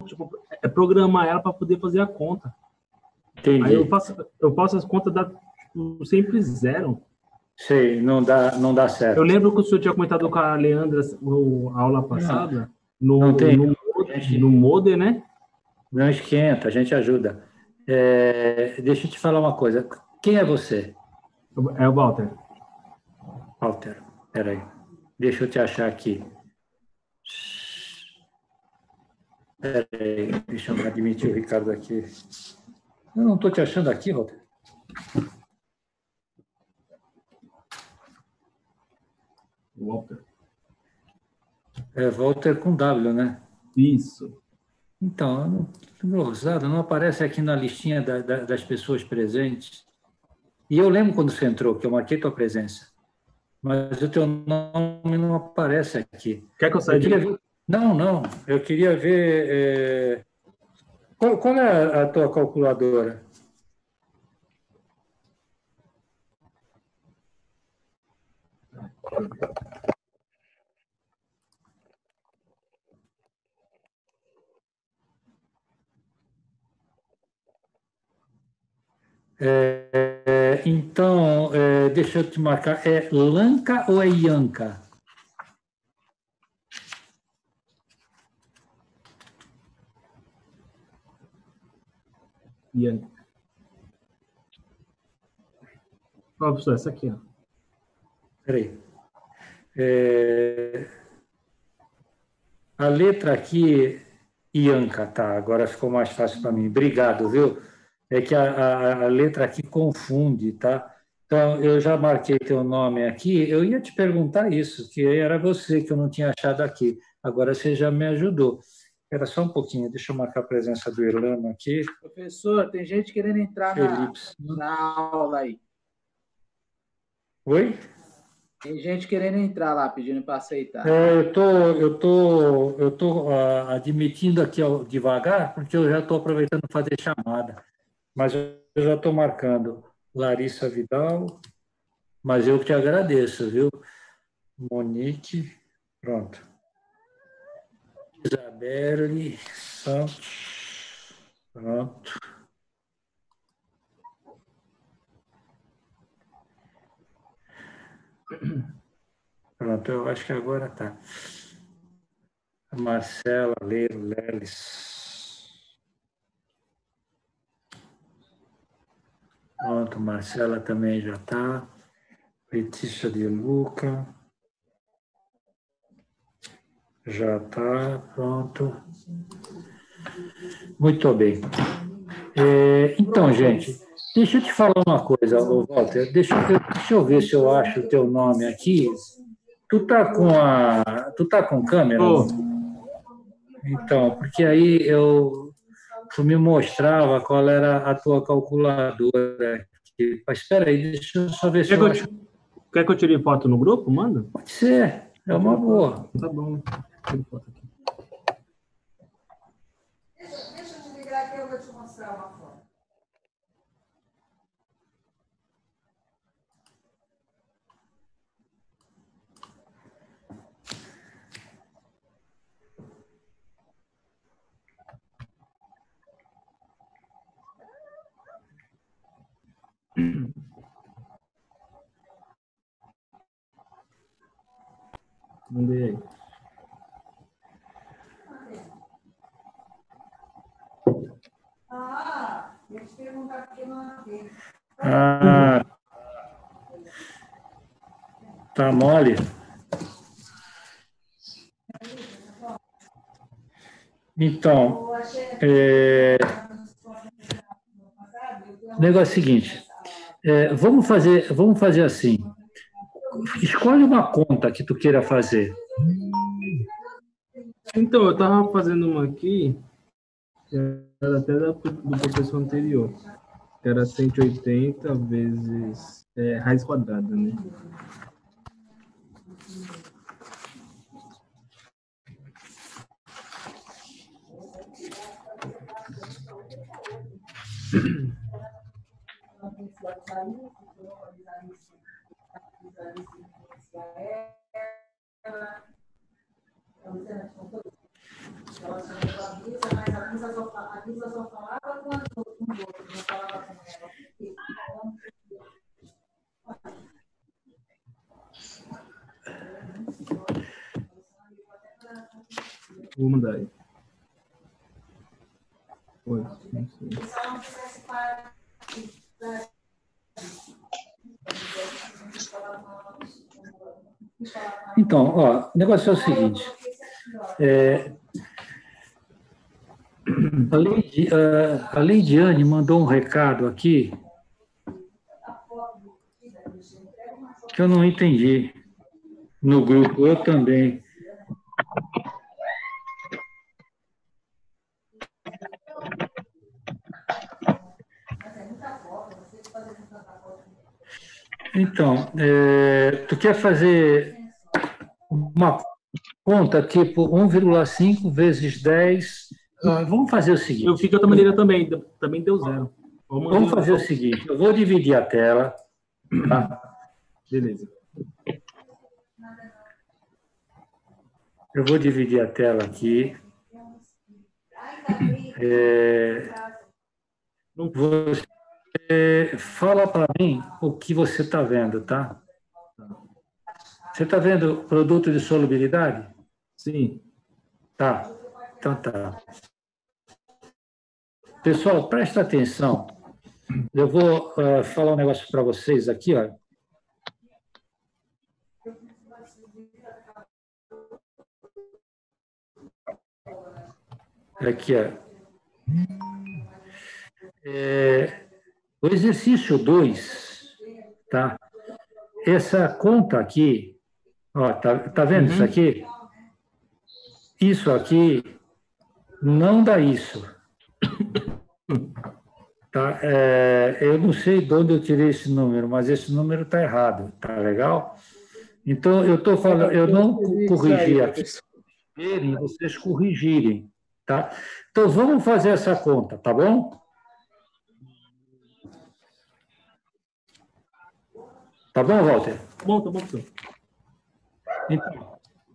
tipo, programar ela para poder fazer a conta. Entendi. Aí eu faço as contas da tipo, sempre zero. Sei, não dá certo. Eu lembro que o senhor tinha comentado com a Leandra a aula passada, não tem. no Moodle, né? Não esquenta, a gente ajuda. Deixa eu te falar uma coisa. Quem é você? É o Walter. Walter, peraí. Deixa eu te achar aqui. Peraí, deixa eu admitir o Ricardo aqui. Eu não estou te achando aqui, Walter. Walter. É Walter com W, né? Isso. Então, Rosado, não aparece aqui na listinha das pessoas presentes. E eu lembro quando você entrou, que eu marquei tua presença. Mas o teu nome não aparece aqui. Quer que eu saia ver... Não. Eu queria ver... Qual é a tua calculadora? Então, deixa eu te marcar. É Lanka ou é Ianca? Ianca. Ó, professor, essa aqui, ó. Peraí. A letra aqui, Ianca, tá? Agora ficou mais fácil para mim. Obrigado, viu? É que a letra aqui confunde, tá? Então, eu já marquei teu nome aqui. Eu ia te perguntar isso, que era você que eu não tinha achado aqui. Agora você já me ajudou. Espera só um pouquinho, deixa eu marcar a presença do Irlano aqui. Professor, tem gente querendo entrar na aula aí. Oi? Tem gente querendo entrar lá, pedindo para aceitar. Eu tô admitindo aqui devagar, porque eu já estou aproveitando para fazer chamada. Mas eu já estou marcando Larissa Vidal, mas eu que te agradeço, viu? Monique, pronto. Isabelle Santos, pronto. Pronto, eu acho que agora tá. Marcela Leles. Pronto, Marcela também já está. Letícia de Luca. Já está, pronto. Muito bem. Então, gente, deixa eu te falar uma coisa, Walter. Deixa eu ver se eu acho o teu nome aqui. Tu tá com câmera? Oh. Então, porque aí tu me mostrava qual era a tua calculadora. Mas espera aí, deixa eu só ver se eu acho. Quer que eu tire foto no grupo? Manda. Pode ser, é uma boa. Tá bom. Tire foto aqui. Deixa eu desligar aqui, eu vou te mostrar uma foto. Mandei aí. Eu te perguntar porque não havia. Tá mole? Então, o negócio é o seguinte, vamos fazer assim, escolhe uma conta que tu queira fazer. Então, eu estava fazendo uma aqui, que era até do professor anterior, que era 180 vezes raiz quadrada, né? Lisa só falava com os outros, não falava com ela. Vou mandar aí. Oi, não sei. Então, ó, o negócio é o seguinte. A Leidiane mandou um recado aqui que eu não entendi no grupo, eu também. Então, tu quer fazer uma conta tipo 1,5 vezes 10. Vamos fazer o seguinte. Eu fiz de outra maneira também deu zero. Vamos fazer o seguinte, eu vou dividir a tela. Tá? Beleza. Eu vou dividir a tela aqui. Você fala para mim o que você está vendo, tá? Você está vendo produto de solubilidade? Sim. Tá. Então tá. Pessoal, presta atenção. Eu vou falar um negócio para vocês aqui, ó. Aqui, ó. O exercício 2, tá? Essa conta aqui, ó, tá vendo isso aqui? Isso aqui não dá isso. Tá? Eu não sei de onde eu tirei esse número, mas esse número está errado, tá legal? Então, eu estou falando, eu não corrigi aqui, e vocês corrigirem, tá? Então, vamos fazer essa conta, tá bom? Tá bom, Walter? Tá bom, professor.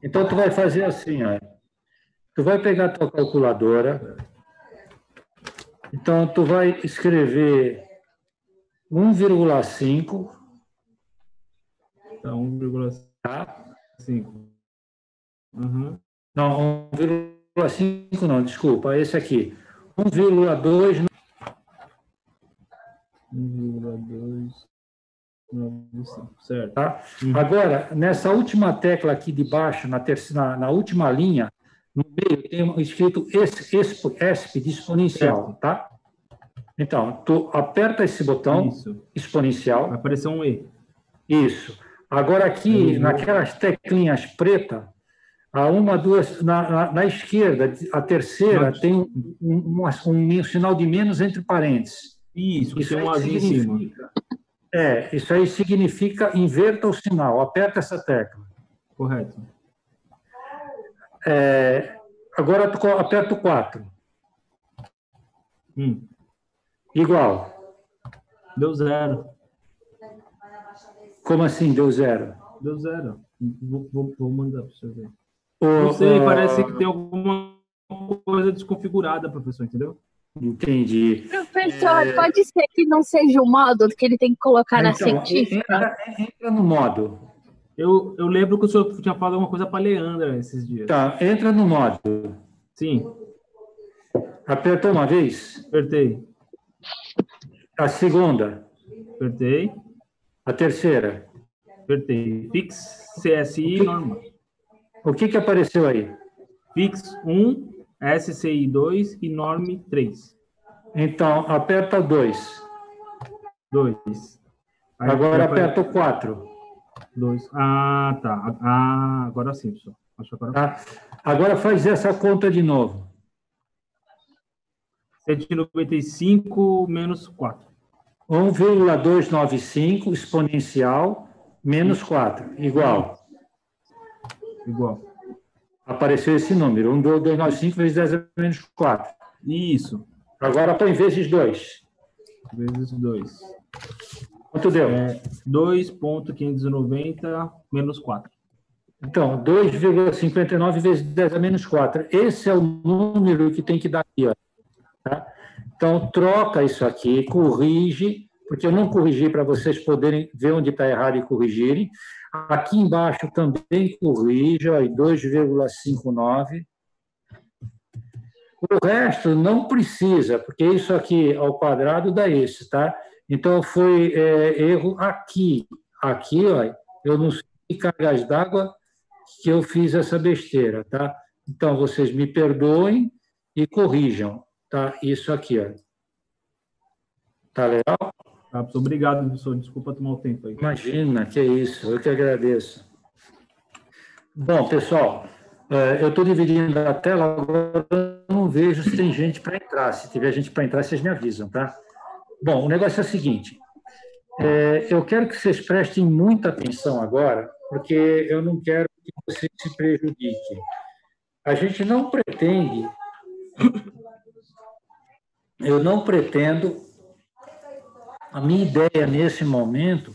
Então, tu vai fazer assim, ó. Tu vai pegar a tua calculadora. Então, tu vai escrever 1,5. Tá, 1,5. Tá? Uhum. Não, 1,5 não, desculpa, esse aqui. 1,2. 1,295, certo. Tá? Agora, nessa última tecla aqui de baixo, na última linha, no meio tem escrito ESP de exponencial, tá? Então, tu aperta esse botão, exponencial. Vai aparecer um E. Isso. Agora aqui, naquelas teclinhas pretas, a uma, duas, na esquerda, a terceira, tem um sinal de menos entre parênteses. Isso Isso tem um azinho em cima. Isso aí significa inverta o sinal. Aperta essa tecla. Correto. Agora tu aperta o 4. Igual. Deu zero. Como assim deu zero? Deu zero. Vou mandar para você ver. Não sei, parece que tem alguma coisa desconfigurada, professor, entendeu? Entendi. Professor, pode ser que não seja o modo que ele tem que colocar na científica? Entra no modo. Eu lembro que o senhor tinha falado alguma coisa para a Leandra esses dias. Tá, entra no modo. Sim. Apertou uma vez? Apertei. A segunda? Apertei. A terceira? Apertei. Fix, CSI, normal. O que apareceu aí? Fix 1, SCI 2 e Norm 3. Então, aperta 2. 2. Agora aperta o 4. 2. Ah, tá. Ah, agora sim, pessoal. Acho que agora... Tá. Agora faz essa conta de novo. 195 menos 4. 1,295 exponencial menos 4. Igual. Igual. Apareceu esse número. 1,295 vezes 10 menos 4. Isso. Agora põe vezes 2. Vezes 2. Quanto deu? 2,590 menos 4. Então, 2,59 vezes 10 a menos 4. Esse é o número que tem que dar aqui, ó. tá? Então, troca isso aqui, corrige, porque eu não corrigi para vocês poderem ver onde está errado e corrigirem. Aqui embaixo também corrija, aí 2,59. O resto não precisa, porque isso aqui ao quadrado dá esse, tá? Então, foi erro aqui. Aqui, ó, eu não sei que cargas d'água que eu fiz essa besteira, tá? Então, vocês me perdoem e corrijam, tá? Isso aqui, ó. Tá legal? Ah, professor, obrigado, professor. Desculpa tomar o tempo aí. Imagina, que isso, eu que agradeço. Bom, pessoal, eu estou dividindo a tela, agora eu não vejo se tem gente para entrar. Se tiver gente para entrar, vocês me avisam, tá? Bom, o negócio é o seguinte, eu quero que vocês prestem muita atenção agora, porque eu não quero que vocês se prejudiquem. A gente não pretende, eu não pretendo, a minha ideia nesse momento,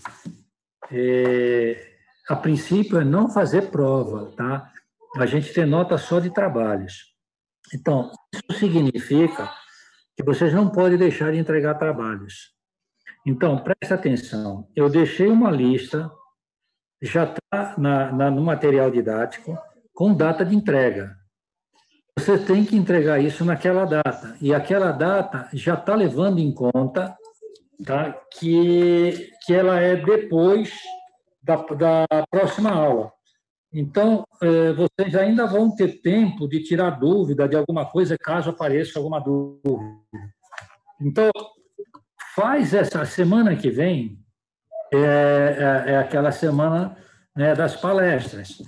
a princípio, é não fazer prova, tá? A gente tem nota só de trabalhos. Então, isso significa que vocês não podem deixar de entregar trabalhos. Então, preste atenção. Eu deixei uma lista, já está no material didático, com data de entrega. Você tem que entregar isso naquela data. E aquela data já está levando em conta, tá, que ela é depois da próxima aula. Então, vocês ainda vão ter tempo de tirar dúvida de alguma coisa, caso apareça alguma dúvida. Então, faz essa semana que vem, aquela semana, né, das palestras.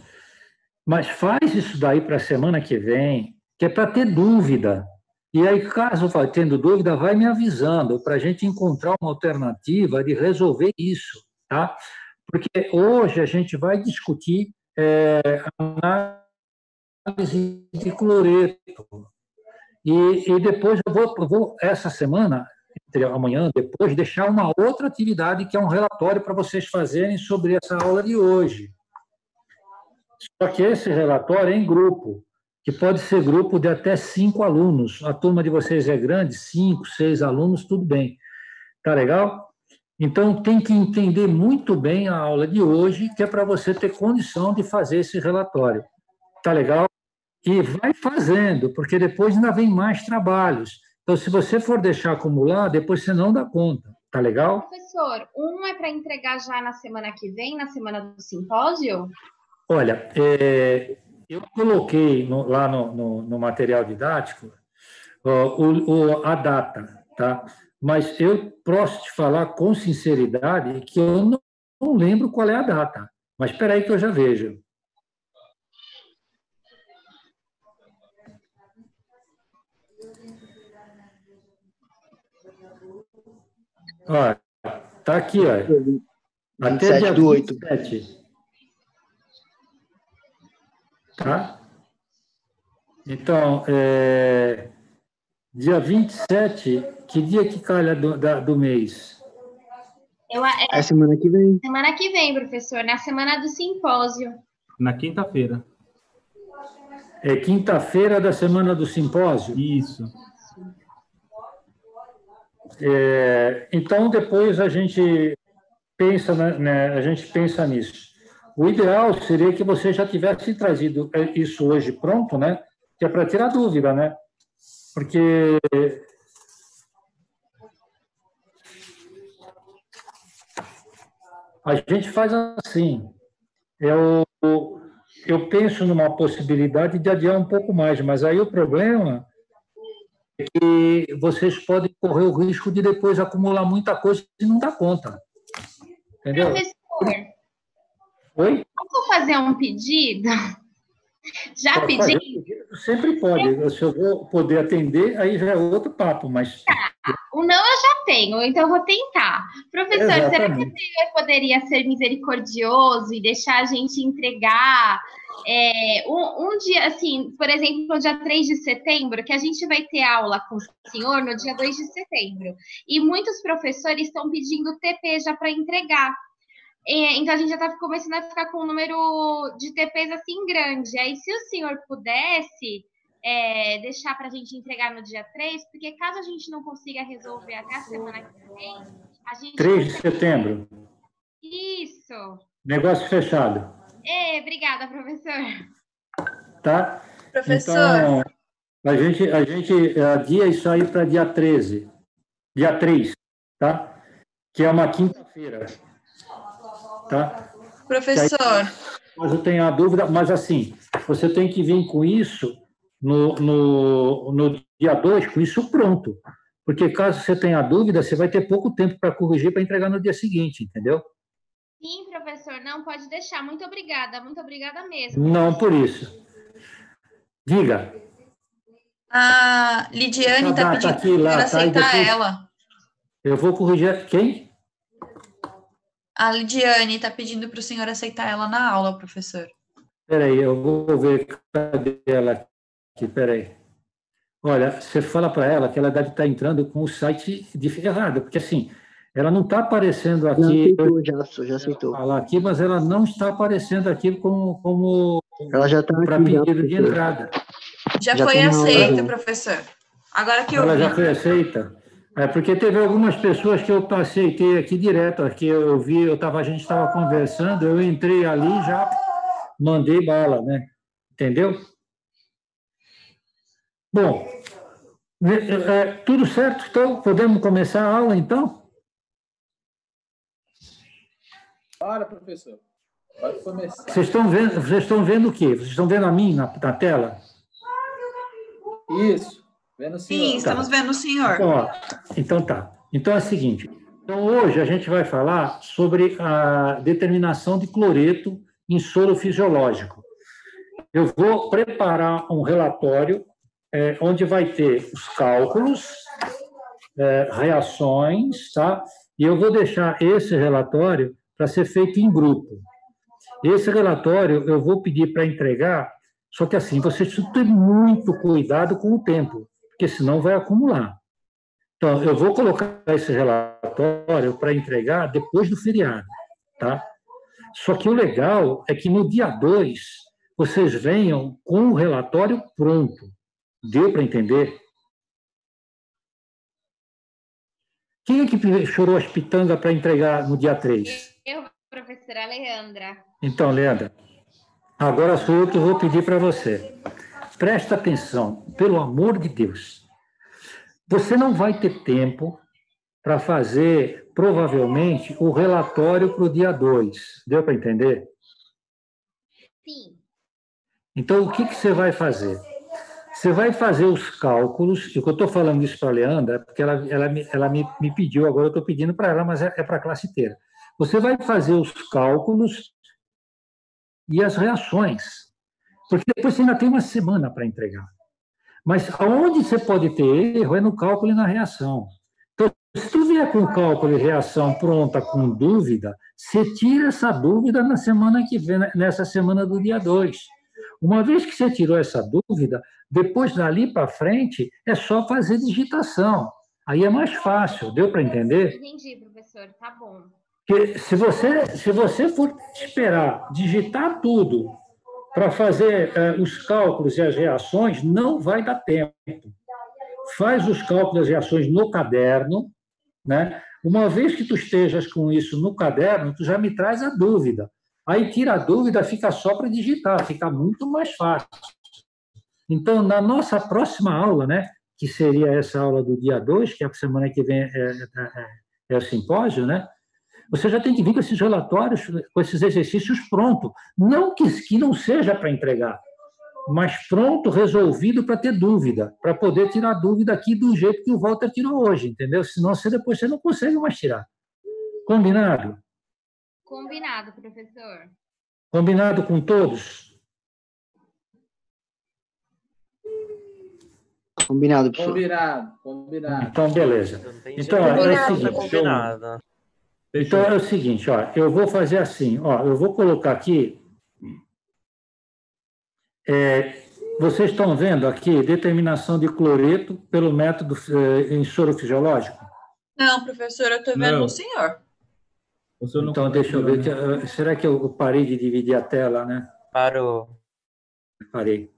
Mas faz isso daí para a semana que vem, que é para ter dúvida. E aí, caso vai tendo dúvida, vai me avisando, para a gente encontrar uma alternativa de resolver isso, tá? Porque hoje a gente vai discutir análise de cloreto. E depois eu vou, essa semana, entre amanhã, depois, deixar uma outra atividade, que é um relatório para vocês fazerem sobre essa aula de hoje. Só que esse relatório é em grupo, que pode ser grupo de até 5 alunos. A turma de vocês é grande, 5, 6 alunos, tudo bem. Tá legal? Então, tem que entender muito bem a aula de hoje, que é para você ter condição de fazer esse relatório. Tá legal? E vai fazendo, porque depois ainda vem mais trabalhos. Então, se você for deixar acumular, depois você não dá conta. Tá legal? Professor, um é para entregar já na semana que vem, na semana do simpósio? Olha, eu coloquei lá no material didático a data, tá? Mas eu posso te falar com sinceridade que eu não lembro qual é a data. Mas espera aí que eu já vejo. Olha, tá aqui, olha. Até dia 27. Tá? Então, dia 27, que dia que calha do mês? É semana que vem. Semana que vem, professor, na semana do simpósio. Na quinta-feira. É quinta-feira da semana do simpósio? Isso. Então, depois a gente pensa, né, a gente pensa nisso. O ideal seria que você já tivesse trazido isso hoje pronto, né? Que é para tirar dúvida, né? Porque a gente faz assim. Eu penso numa possibilidade de adiar um pouco mais, mas aí o problema é que vocês podem correr o risco de depois acumular muita coisa e não dar conta. Entendeu? Professor, oi? posso fazer um pedido? Já Pode pedi? pedido, sempre pode. Se eu vou poder atender, aí já é outro papo, mas... O não eu já tenho, então eu vou tentar. Professor, será que o senhor poderia ser misericordioso e deixar a gente entregar um dia, assim, por exemplo, no dia 3 de setembro, que a gente vai ter aula com o senhor no dia 2 de setembro. E muitos professores estão pedindo TP já para entregar. Então, a gente já está começando a ficar com um número de TPs assim grande. Aí, se o senhor pudesse deixar para a gente entregar no dia 3, porque caso a gente não consiga resolver até a semana que vem, a gente... 3 de setembro. Isso. Negócio fechado. Obrigada, professor. Tá? Professor. Então, a gente adia isso aí para dia 13. Dia 3, tá? Que é uma quinta-feira. Tá? Professor. Mas eu tenho a dúvida, mas assim, você tem que vir com isso no dia 2, com isso pronto. Porque caso você tenha dúvida, você vai ter pouco tempo para corrigir para entregar no dia seguinte, entendeu? Sim, professor, não, pode deixar. Muito obrigada mesmo. Não por isso. Diga. A Lidiane está pedindo para aceitar ela. Eu vou corrigir. Quem? A Lidiane está pedindo para o senhor aceitar ela na aula, professor. Espera aí, eu vou ver cadê ela aqui. Espera aí. Olha, você fala para ela que ela deve estar entrando com o site errado, porque assim, ela não está aparecendo aqui. Já aceitou. Falar aqui, mas ela não está aparecendo aqui como ela já está para pedido de entrada. Já foi aceita, professor. Agora que eu Ela já foi aceita? Porque teve algumas pessoas que eu aceitei aqui direto, aqui eu vi, a gente estava conversando, eu entrei ali e já mandei bala, né? Entendeu? Bom, tudo certo, então? Podemos começar a aula, então? Bora, professor. Pode começar. Vocês estão vendo o quê? Vocês estão vendo a mim na tela? Isso. Vendo o senhor. Sim, estamos vendo o senhor. Então tá. Então é o seguinte. Então hoje a gente vai falar sobre a determinação de cloreto em soro fisiológico. Eu vou preparar um relatório onde vai ter os cálculos, reações, tá? E eu vou deixar esse relatório para ser feito em grupo. Esse relatório eu vou pedir para entregar, só que assim, vocês precisam ter muito cuidado com o tempo, porque senão vai acumular. Então, eu vou colocar esse relatório para entregar depois do feriado, tá? Só que o legal é que no dia 2, vocês venham com o relatório pronto. Deu para entender? Quem é que chorou as pitangas para entregar no dia 3? Eu, professora Leandra. Então, Leandra, agora sou eu que vou pedir para você. Presta atenção, pelo amor de Deus. Você não vai ter tempo para fazer, provavelmente, o relatório para o dia 2. Deu para entender? Sim. Então, o que você vai fazer? Você vai fazer os cálculos, e eu estou falando isso para a Leandra, porque ela me pediu, agora eu estou pedindo para ela, mas é para a classe inteira. Você vai fazer os cálculos e as reações, porque depois você ainda tem uma semana para entregar. Mas aonde você pode ter erro é no cálculo e na reação. Então, se tu vier com cálculo e reação pronta com dúvida, você tira essa dúvida na semana que vem, nessa semana do dia 2. Uma vez que você tirou essa dúvida, depois dali para frente é só fazer digitação. Aí é mais fácil, deu para entender? Entendi, professor, tá bom. Porque se você for esperar digitar tudo para fazer os cálculos e as reações, não vai dar tempo. Faz os cálculos e as reações no caderno, né? Uma vez que tu estejas com isso no caderno, tu já me traz a dúvida. Aí tira a dúvida, fica só para digitar, fica muito mais fácil. Então, na nossa próxima aula, né, que seria essa aula do dia 2, que é a semana que vem é o simpósio, né? Você já tem que vir com esses relatórios, com esses exercícios prontos. Não que não seja para entregar, mas pronto, resolvido para ter dúvida, para poder tirar dúvida aqui do jeito que o Walter tirou hoje, entendeu? Senão depois você não consegue mais tirar. Combinado? Combinado, professor. Combinado com todos? Combinado, professor. Combinado. Então, beleza. Então, é o seguinte. Então, é o seguinte, ó, eu vou fazer assim, ó, eu vou colocar aqui. Vocês estão vendo aqui determinação de cloreto pelo método em soro fisiológico? Não, professor, eu estou vendo o senhor. Então, deixa eu ver. Será que eu parei de dividir a tela, né? Parou. Parei.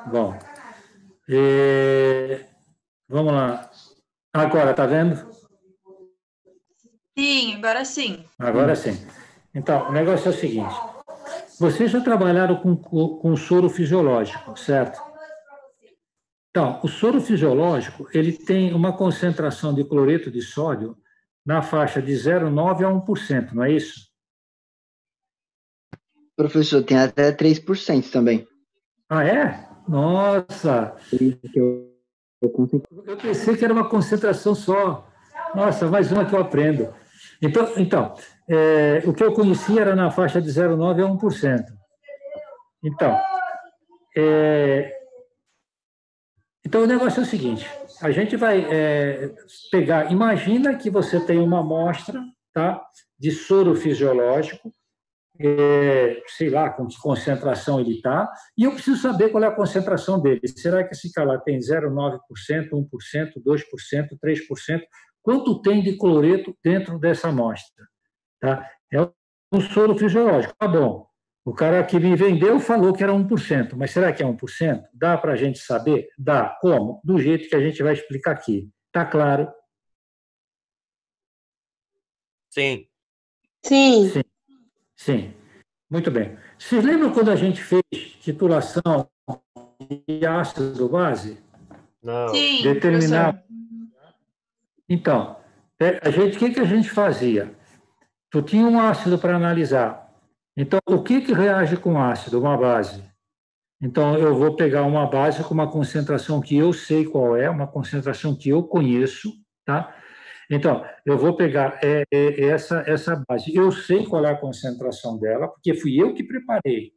Bom. Vamos lá. Agora, tá vendo? Sim, agora sim. Agora sim. Então, o negócio é o seguinte. Vocês já trabalharam com soro fisiológico, certo? Então, o soro fisiológico, ele tem uma concentração de cloreto de sódio na faixa de 0,9 a 1%, não é isso? Professor, tem até 3% também. Ah, é? Nossa! Eu pensei que era uma concentração só. Nossa, mais uma que eu aprendo. Então o que eu conhecia era na faixa de 0,9 a 1%. Então, o negócio é o seguinte, a gente vai pegar, imagina que você tem uma amostra, tá, de soro fisiológico, sei lá com que concentração ele está, e eu preciso saber qual é a concentração dele. Será que esse cara tem 0,9%, 1%, 2%, 3%? Quanto tem de cloreto dentro dessa amostra? Tá? É um soro fisiológico. Tá bom. O cara que me vendeu falou que era 1%, mas será que é 1%? Dá para a gente saber? Dá. Como? Do jeito que a gente vai explicar aqui. Tá claro? Sim. Sim. Sim. Sim. Muito bem. Vocês lembram quando a gente fez titulação de ácido base? Não. Sim, Determinar. professor. Então, o que a gente fazia? Tu tinha um ácido para analisar. Então, o que reage com ácido? Uma base. Então, eu vou pegar uma base com uma concentração que eu sei qual é, uma concentração que eu conheço, tá? Então, eu vou pegar essa base. Eu sei qual é a concentração dela, porque fui eu que preparei.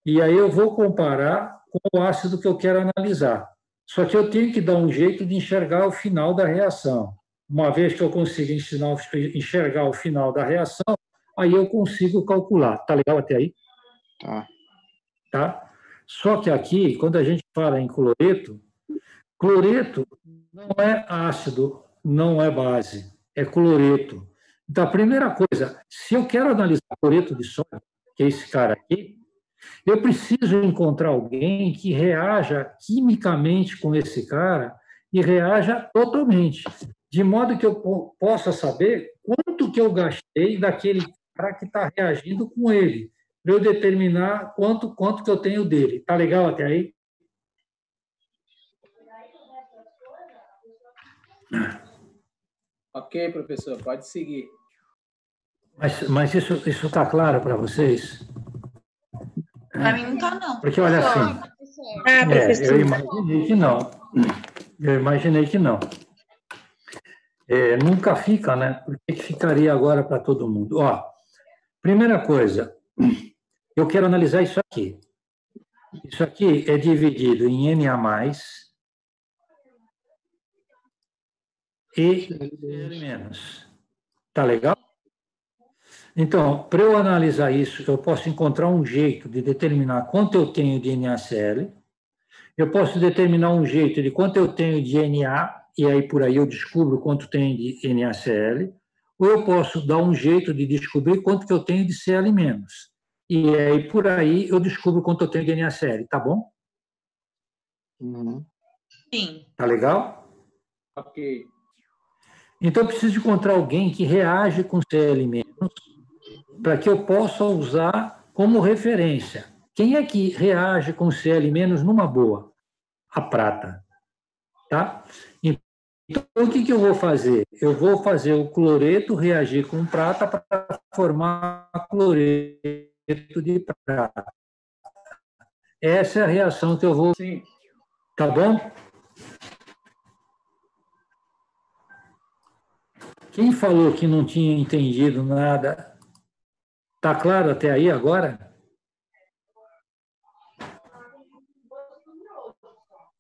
E aí eu vou comparar com o ácido que eu quero analisar. Só que eu tenho que dar um jeito de enxergar o final da reação. Uma vez que eu consigo enxergar o final da reação, aí eu consigo calcular. Tá legal até aí? Tá? Só que aqui, quando a gente fala em cloreto não é ácido, não é base, é cloreto. Então, a primeira coisa, se eu quero analisar cloreto de sódio, que é esse cara aqui, eu preciso encontrar alguém que reaja quimicamente com esse cara e reaja totalmente, de modo que eu possa saber quanto que eu gastei daquele cara que está reagindo com ele, para eu determinar quanto que eu tenho dele. Tá legal até aí? Ok, professor, pode seguir. Mas isso está claro para vocês? Para mim não está, não. Porque, olha assim, eu imaginei que não. Eu imaginei que não. Nunca fica, né? Por que ficaria agora para todo mundo? Ó, primeira coisa, eu quero analisar isso aqui. Isso aqui é dividido em Na+, e Cl-. Tá legal? Então, para eu analisar isso, eu posso encontrar um jeito de determinar quanto eu tenho de NaCl, eu posso determinar um jeito de quanto eu tenho de Na, e aí por aí eu descubro quanto tem de NaCl, ou eu posso dar um jeito de descobrir quanto que eu tenho de Cl-, e aí por aí eu descubro quanto eu tenho de NaCl, tá bom? Sim. Tá legal? Ok. Então eu preciso encontrar alguém que reage com Cl- para que eu possa usar como referência. Quem é que reage com Cl- numa boa? A prata. Tá? Então, o que eu vou fazer? Eu vou fazer o cloreto reagir com prata para formar cloreto de prata. Essa é a reação que eu vou... Sim. Tá bom? Quem falou que não tinha entendido nada... Está claro até aí agora?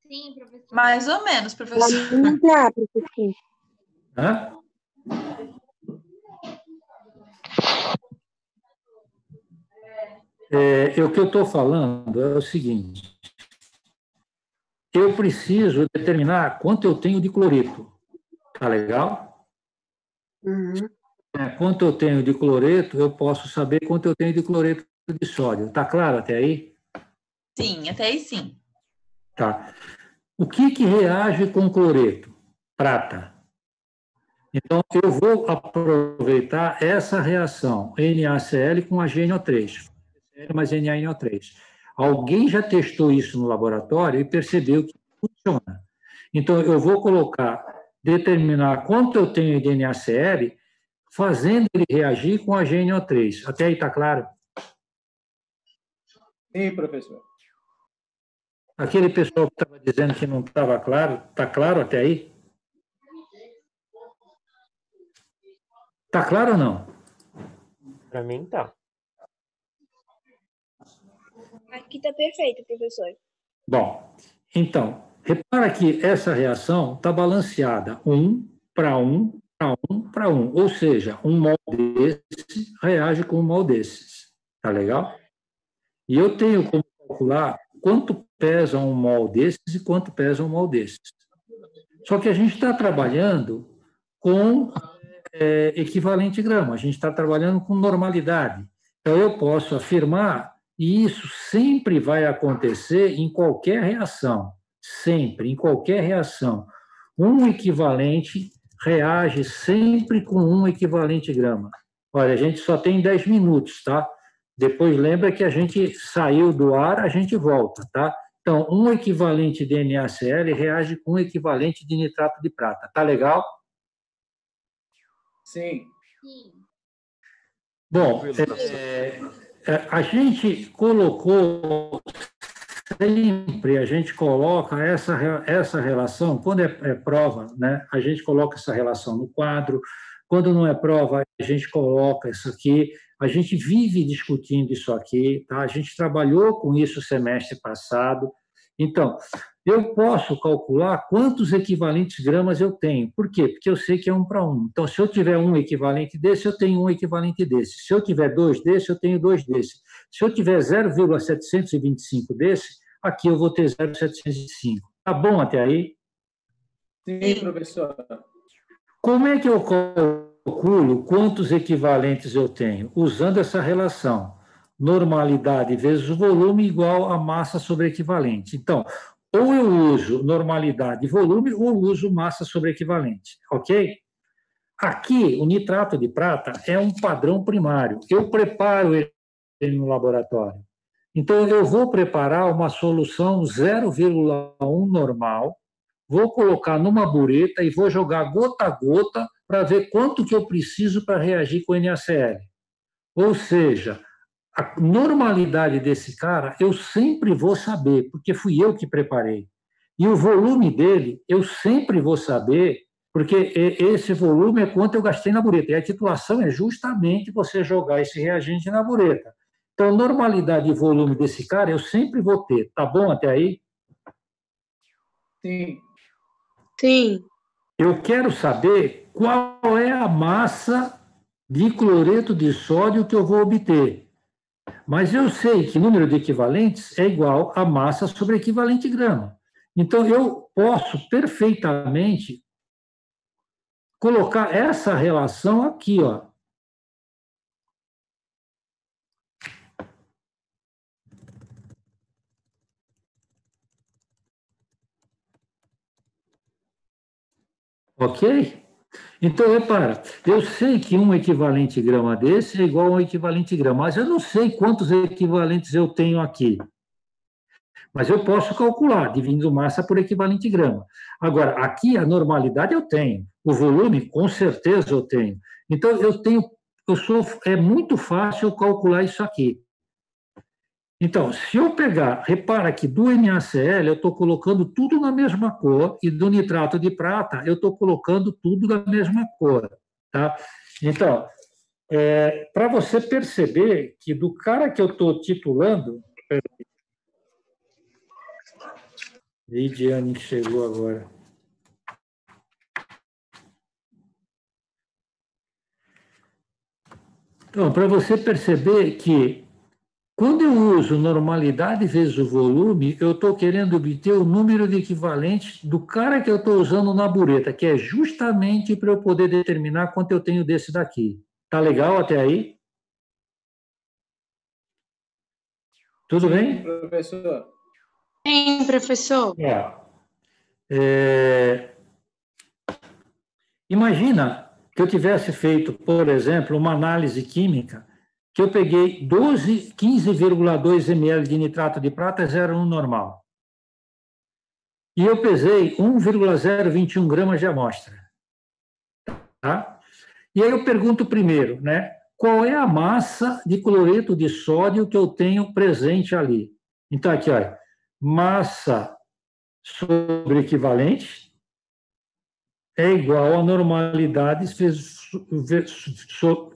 Sim, professor. Mais ou menos, professor. Não dá, professor. Hã? O que eu estou falando é o seguinte. Eu preciso determinar quanto eu tenho de cloreto. Tá legal? Quanto eu tenho de cloreto, eu posso saber quanto eu tenho de cloreto de sódio. Tá claro até aí? Sim, até aí sim. Tá? O que reage com cloreto? Prata. Então, eu vou aproveitar essa reação NaCl com HNO3, mais NaNO3. Alguém já testou isso no laboratório e percebeu que funciona. Então, eu vou determinar quanto eu tenho de NaCl, fazendo ele reagir com HNO3. Até aí está claro? Sim, professor. Aquele pessoal que estava dizendo que não estava claro, está claro até aí? Está claro ou não? Para mim, tá. Aqui tá perfeito, professor. Bom, então, repara que essa reação está balanceada 1 para 1 para 1 para 1. Ou seja, um mol desse reage com um mol desses. Tá legal? E eu tenho como calcular quanto pesa um mol desses e quanto pesa um mol desses. Só que a gente está trabalhando com equivalente grama, a gente está trabalhando com normalidade. Então, eu posso afirmar, e isso sempre vai acontecer em qualquer reação, sempre, em qualquer reação. Um equivalente reage sempre com um equivalente grama. Olha, a gente só tem 10 minutos, tá? Depois lembra que a gente saiu do ar, a gente volta, tá? Então, um equivalente de NaCl reage com um equivalente de nitrato de prata. Tá legal? Sim. Bom, a gente colocou sempre, a gente coloca essa relação, quando é prova, né, a gente coloca essa relação no quadro, quando não é prova, a gente coloca isso aqui, a gente vive discutindo isso aqui, tá? A gente trabalhou com isso o semestre passado. Então, eu posso calcular quantos equivalentes gramas eu tenho. Por quê? Porque eu sei que é 1 para 1. Então, se eu tiver um equivalente desse, eu tenho um equivalente desse. Se eu tiver 2 desse, eu tenho 2 desse. Se eu tiver 0,725 desse, aqui eu vou ter 0,705. Tá bom até aí? Sim, professor. Como é que eu calculo quantos equivalentes eu tenho? Usando essa relação. Normalidade vezes o volume igual a massa sobre equivalente. Então, ou eu uso normalidade e volume, ou eu uso massa sobre equivalente, ok? Aqui, o nitrato de prata é um padrão primário. Eu preparo ele no laboratório. Então, eu vou preparar uma solução 0,1 normal, vou colocar numa bureta e vou jogar gota a gota para ver quanto que eu preciso para reagir com NaCl. Ou seja, a normalidade desse cara eu sempre vou saber, porque fui eu que preparei. E o volume dele eu sempre vou saber, porque esse volume é quanto eu gastei na bureta. E a titulação é justamente você jogar esse reagente na bureta. Então, normalidade e volume desse cara eu sempre vou ter. Tá bom até aí? Sim. Sim. Eu quero saber qual é a massa de cloreto de sódio que eu vou obter. Mas eu sei que número de equivalentes é igual a massa sobre equivalente grama. Então, eu posso perfeitamente colocar essa relação aqui, ó. Ok? Então, repara, eu sei que um equivalente grama desse é igual a um equivalente grama, mas eu não sei quantos equivalentes eu tenho aqui. Mas eu posso calcular, dividindo massa por equivalente grama. Agora, aqui a normalidade eu tenho, o volume, com certeza eu tenho. Então, é muito fácil calcular isso aqui. Então, se eu pegar, repara que do NaCl eu estou colocando tudo na mesma cor e do nitrato de prata eu estou colocando tudo na mesma cor. Tá? Então, para você perceber que do cara que eu estou titulando... Lidiane chegou agora. Então, para você perceber que quando eu uso normalidade vezes o volume, eu estou querendo obter o número de equivalentes do cara que eu estou usando na bureta, que é justamente para eu poder determinar quanto eu tenho desse daqui. Tá legal até aí? Tudo bem? Professor. Sim, professor. Imagina que eu tivesse feito, por exemplo, uma análise química, que eu peguei 15,2 ml de nitrato de prata 0,1 normal. E eu pesei 1,021 gramas de amostra. Tá? E aí eu pergunto primeiro, né? Qual é a massa de cloreto de sódio que eu tenho presente ali? Então, aqui, olha, massa sobre equivalente é igual a normalidade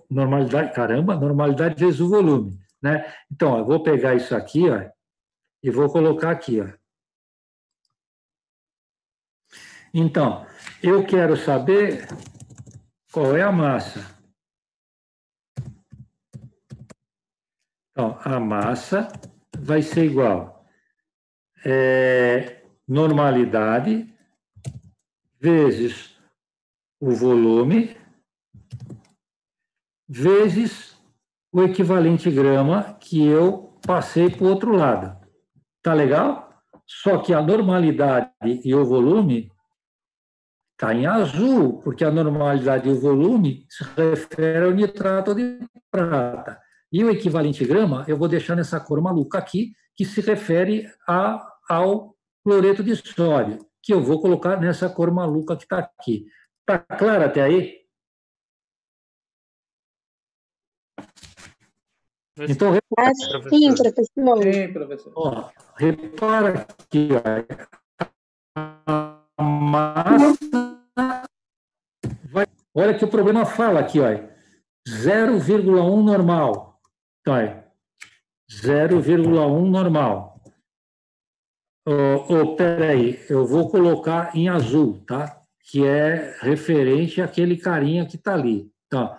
normalidade vezes o volume, né? Então, ó, eu vou pegar isso aqui, ó, e vou colocar aqui, ó. Então, eu quero saber qual é a massa. Então, a massa vai ser igual normalidade vezes o volume vezes o equivalente grama que eu passei para o outro lado. Tá legal? Só que a normalidade e o volume está em azul, porque a normalidade e o volume se refere ao nitrato de prata. E o equivalente grama eu vou deixar nessa cor maluca aqui, que se refere ao cloreto de sódio, que eu vou colocar nessa cor maluca que está aqui. Está claro até aí? Então, sim, professor. Sim, professor. Ó, repara aqui, a massa vai... Olha que o problema fala aqui, ó, 0,1 normal. Então, 0,1 normal. Peraí, eu vou colocar em azul, tá? Que é referente àquele carinha que está ali. Então,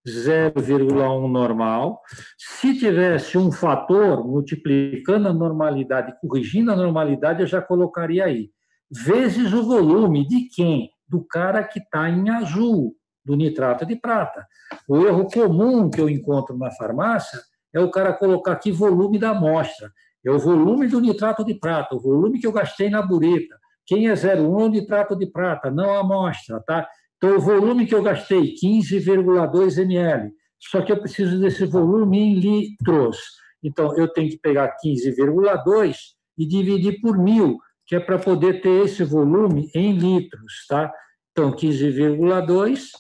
0,1 normal. Se tivesse um fator multiplicando a normalidade, corrigindo a normalidade, eu já colocaria aí. Vezes o volume de quem? Do cara que está em azul, do nitrato de prata. O erro comum que eu encontro na farmácia é o cara colocar aqui volume da amostra. É o volume do nitrato de prata, o volume que eu gastei na bureta. Quem é 0,1 é o nitrato de prata, não a amostra, tá? Então, o volume que eu gastei, 15,2 ml. Só que eu preciso desse volume em litros. Então, eu tenho que pegar 15,2 e dividir por 1.000, que é para poder ter esse volume em litros, tá? Então, 15,2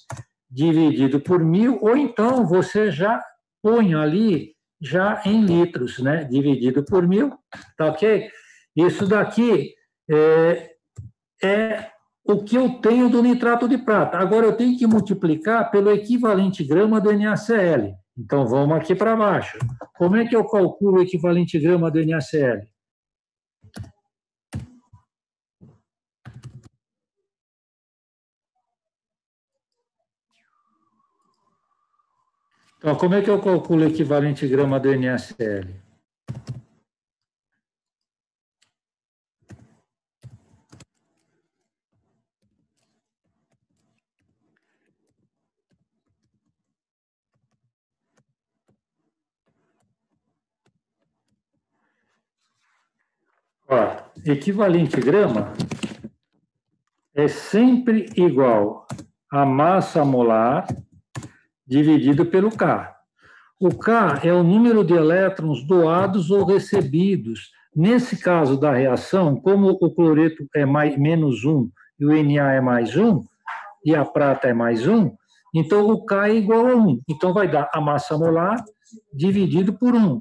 dividido por 1.000, ou então você já põe ali já em litros, né? Dividido por 1.000, tá ok? Isso daqui é o que eu tenho do nitrato de prata. Agora, eu tenho que multiplicar pelo equivalente grama do NaCl. Então, vamos aqui para baixo. Como é que eu calculo o equivalente grama do NaCl? Então, como é que eu calculo o equivalente grama do NaCl? Ó, equivalente grama é sempre igual a massa molar dividido pelo K. O K é o número de elétrons doados ou recebidos. Nesse caso da reação, como o cloreto é menos 1 e o Na é mais 1, e a prata é mais 1, então o K é igual a 1. Então vai dar a massa molar dividido por 1.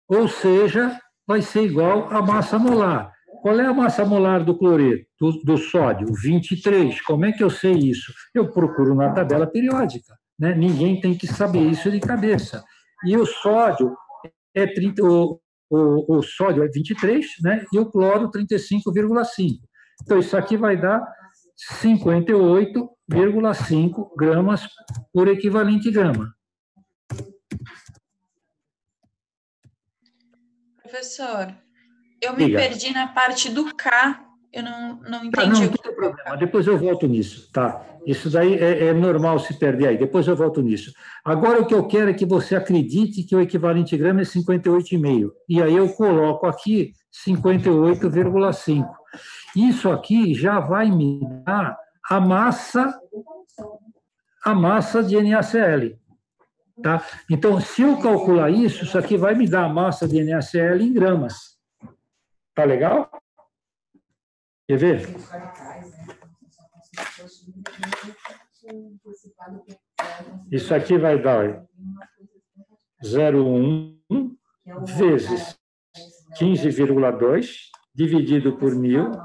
Ou seja, vai ser igual a massa molar. Qual é a massa molar do cloreto, do sódio? 23. Como é que eu sei isso? Eu procuro na tabela periódica. Né? Ninguém tem que saber isso de cabeça. E o sódio é 30, o sódio é 23, né? E o cloro 35,5. Então, isso aqui vai dar 58,5 gramas por equivalente grama. Professor, eu me perdi na parte do K. Eu não Ah, entendi. não tem problema, depois eu volto nisso, tá? Isso daí é normal se perder aí, depois eu volto nisso. Agora o que eu quero é que você acredite que o equivalente grama é 58,5, e aí eu coloco aqui 58,5. Isso aqui já vai me dar a massa de NaCl, tá? Então, se eu calcular isso aqui vai me dar a massa de NaCl em gramas. Tá legal? Quer ver? Isso aqui vai dar 0,1 vezes 15,2 dividido por 1.000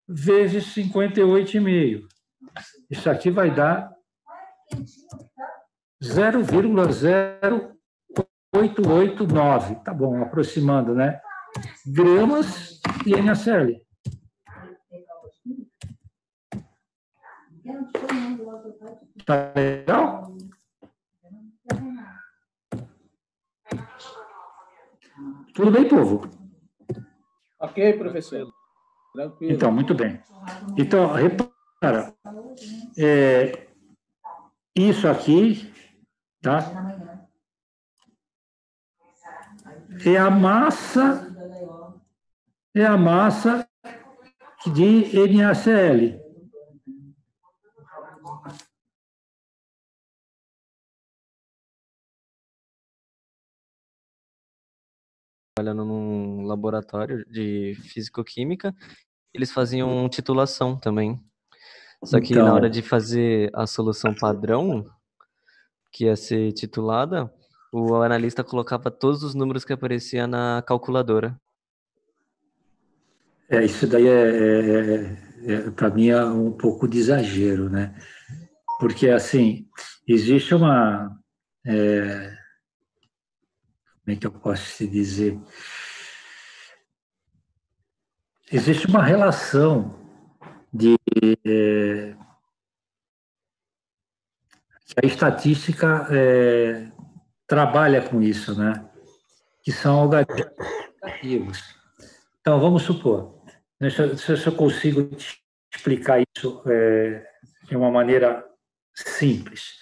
vezes 58,5. Isso aqui vai dar 0,0889. Tá bom, aproximando, né? Gramas de NaCl. Tá legal? Tudo bem, povo? Ok, professor. Tranquilo. Então, muito bem. Então, repara, isso aqui, tá? É a massa de NaCl. Trabalhando num laboratório de físico-química, eles faziam titulação também. Só que na hora de fazer a solução padrão, que ia ser titulada, o analista colocava todos os números que aparecia na calculadora. Isso daí para mim é um pouco de exagero, né? Porque, assim, existe uma... como é que eu posso te dizer? Existe uma relação que a estatística trabalha com isso, né? Que são algoritmos. Então, vamos supor, se eu consigo te explicar isso de uma maneira simples.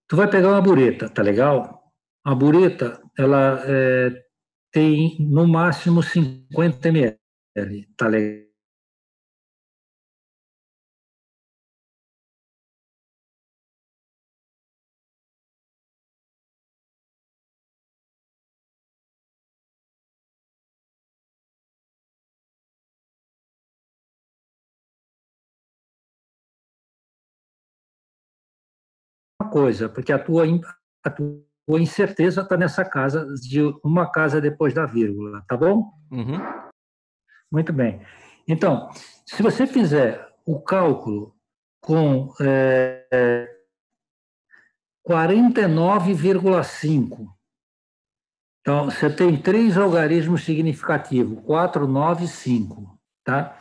Tu vai pegar uma bureta, tá legal? A bureta, ela tem no máximo 50 ml, tá legal? Coisa, porque a tua incerteza está nessa casa, de uma casa depois da vírgula, tá bom? Uhum. Muito bem. Então, se você fizer o cálculo com 49,5, então você tem 3 algarismos significativos, 4, 9 e 5, tá?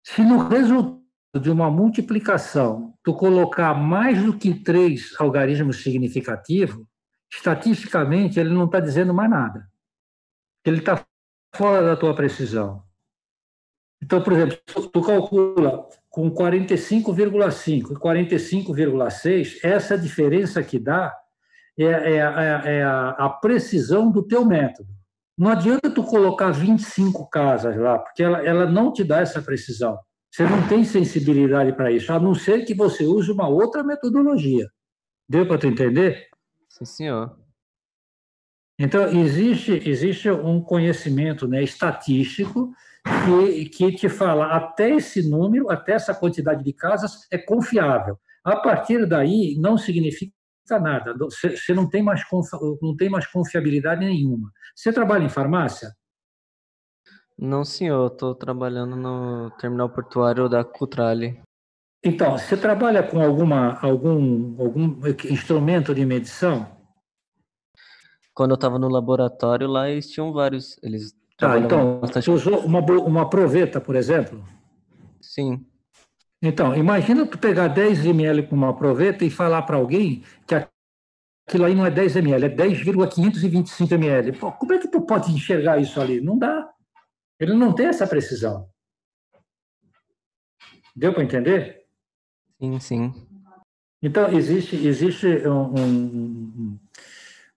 Se no resultado de uma multiplicação tu colocar mais do que 3 algarismos significativos, estatisticamente ele não está dizendo mais nada. Ele está fora da tua precisão. Então, por exemplo, tu calcula com 45,5 e 45,6, essa diferença que dá é a precisão do teu método. Não adianta tu colocar 25 casas lá, porque ela não te dá essa precisão. Você não tem sensibilidade para isso, a não ser que você use uma outra metodologia. Deu para tu entender? Sim, senhor. Então, existe um conhecimento, né, estatístico que te fala até esse número, até essa quantidade de casas é confiável. A partir daí, não significa nada. Você não tem mais confiabilidade nenhuma. Você trabalha em farmácia? Não, senhor. Estou trabalhando no terminal portuário da Cutrale. Então, você trabalha com algum instrumento de medição? Quando eu estava no laboratório, lá eles tinham vários. Eles então, bastante... você usou uma proveta, por exemplo? Sim. Então, imagina tu pegar 10 ml com uma proveta e falar para alguém que aquilo aí não é 10 ml, é 10,525 ml. Pô, como é que tu pode enxergar isso ali? Não dá. Ele não tem essa precisão. Deu para entender? Sim, sim. Então, existe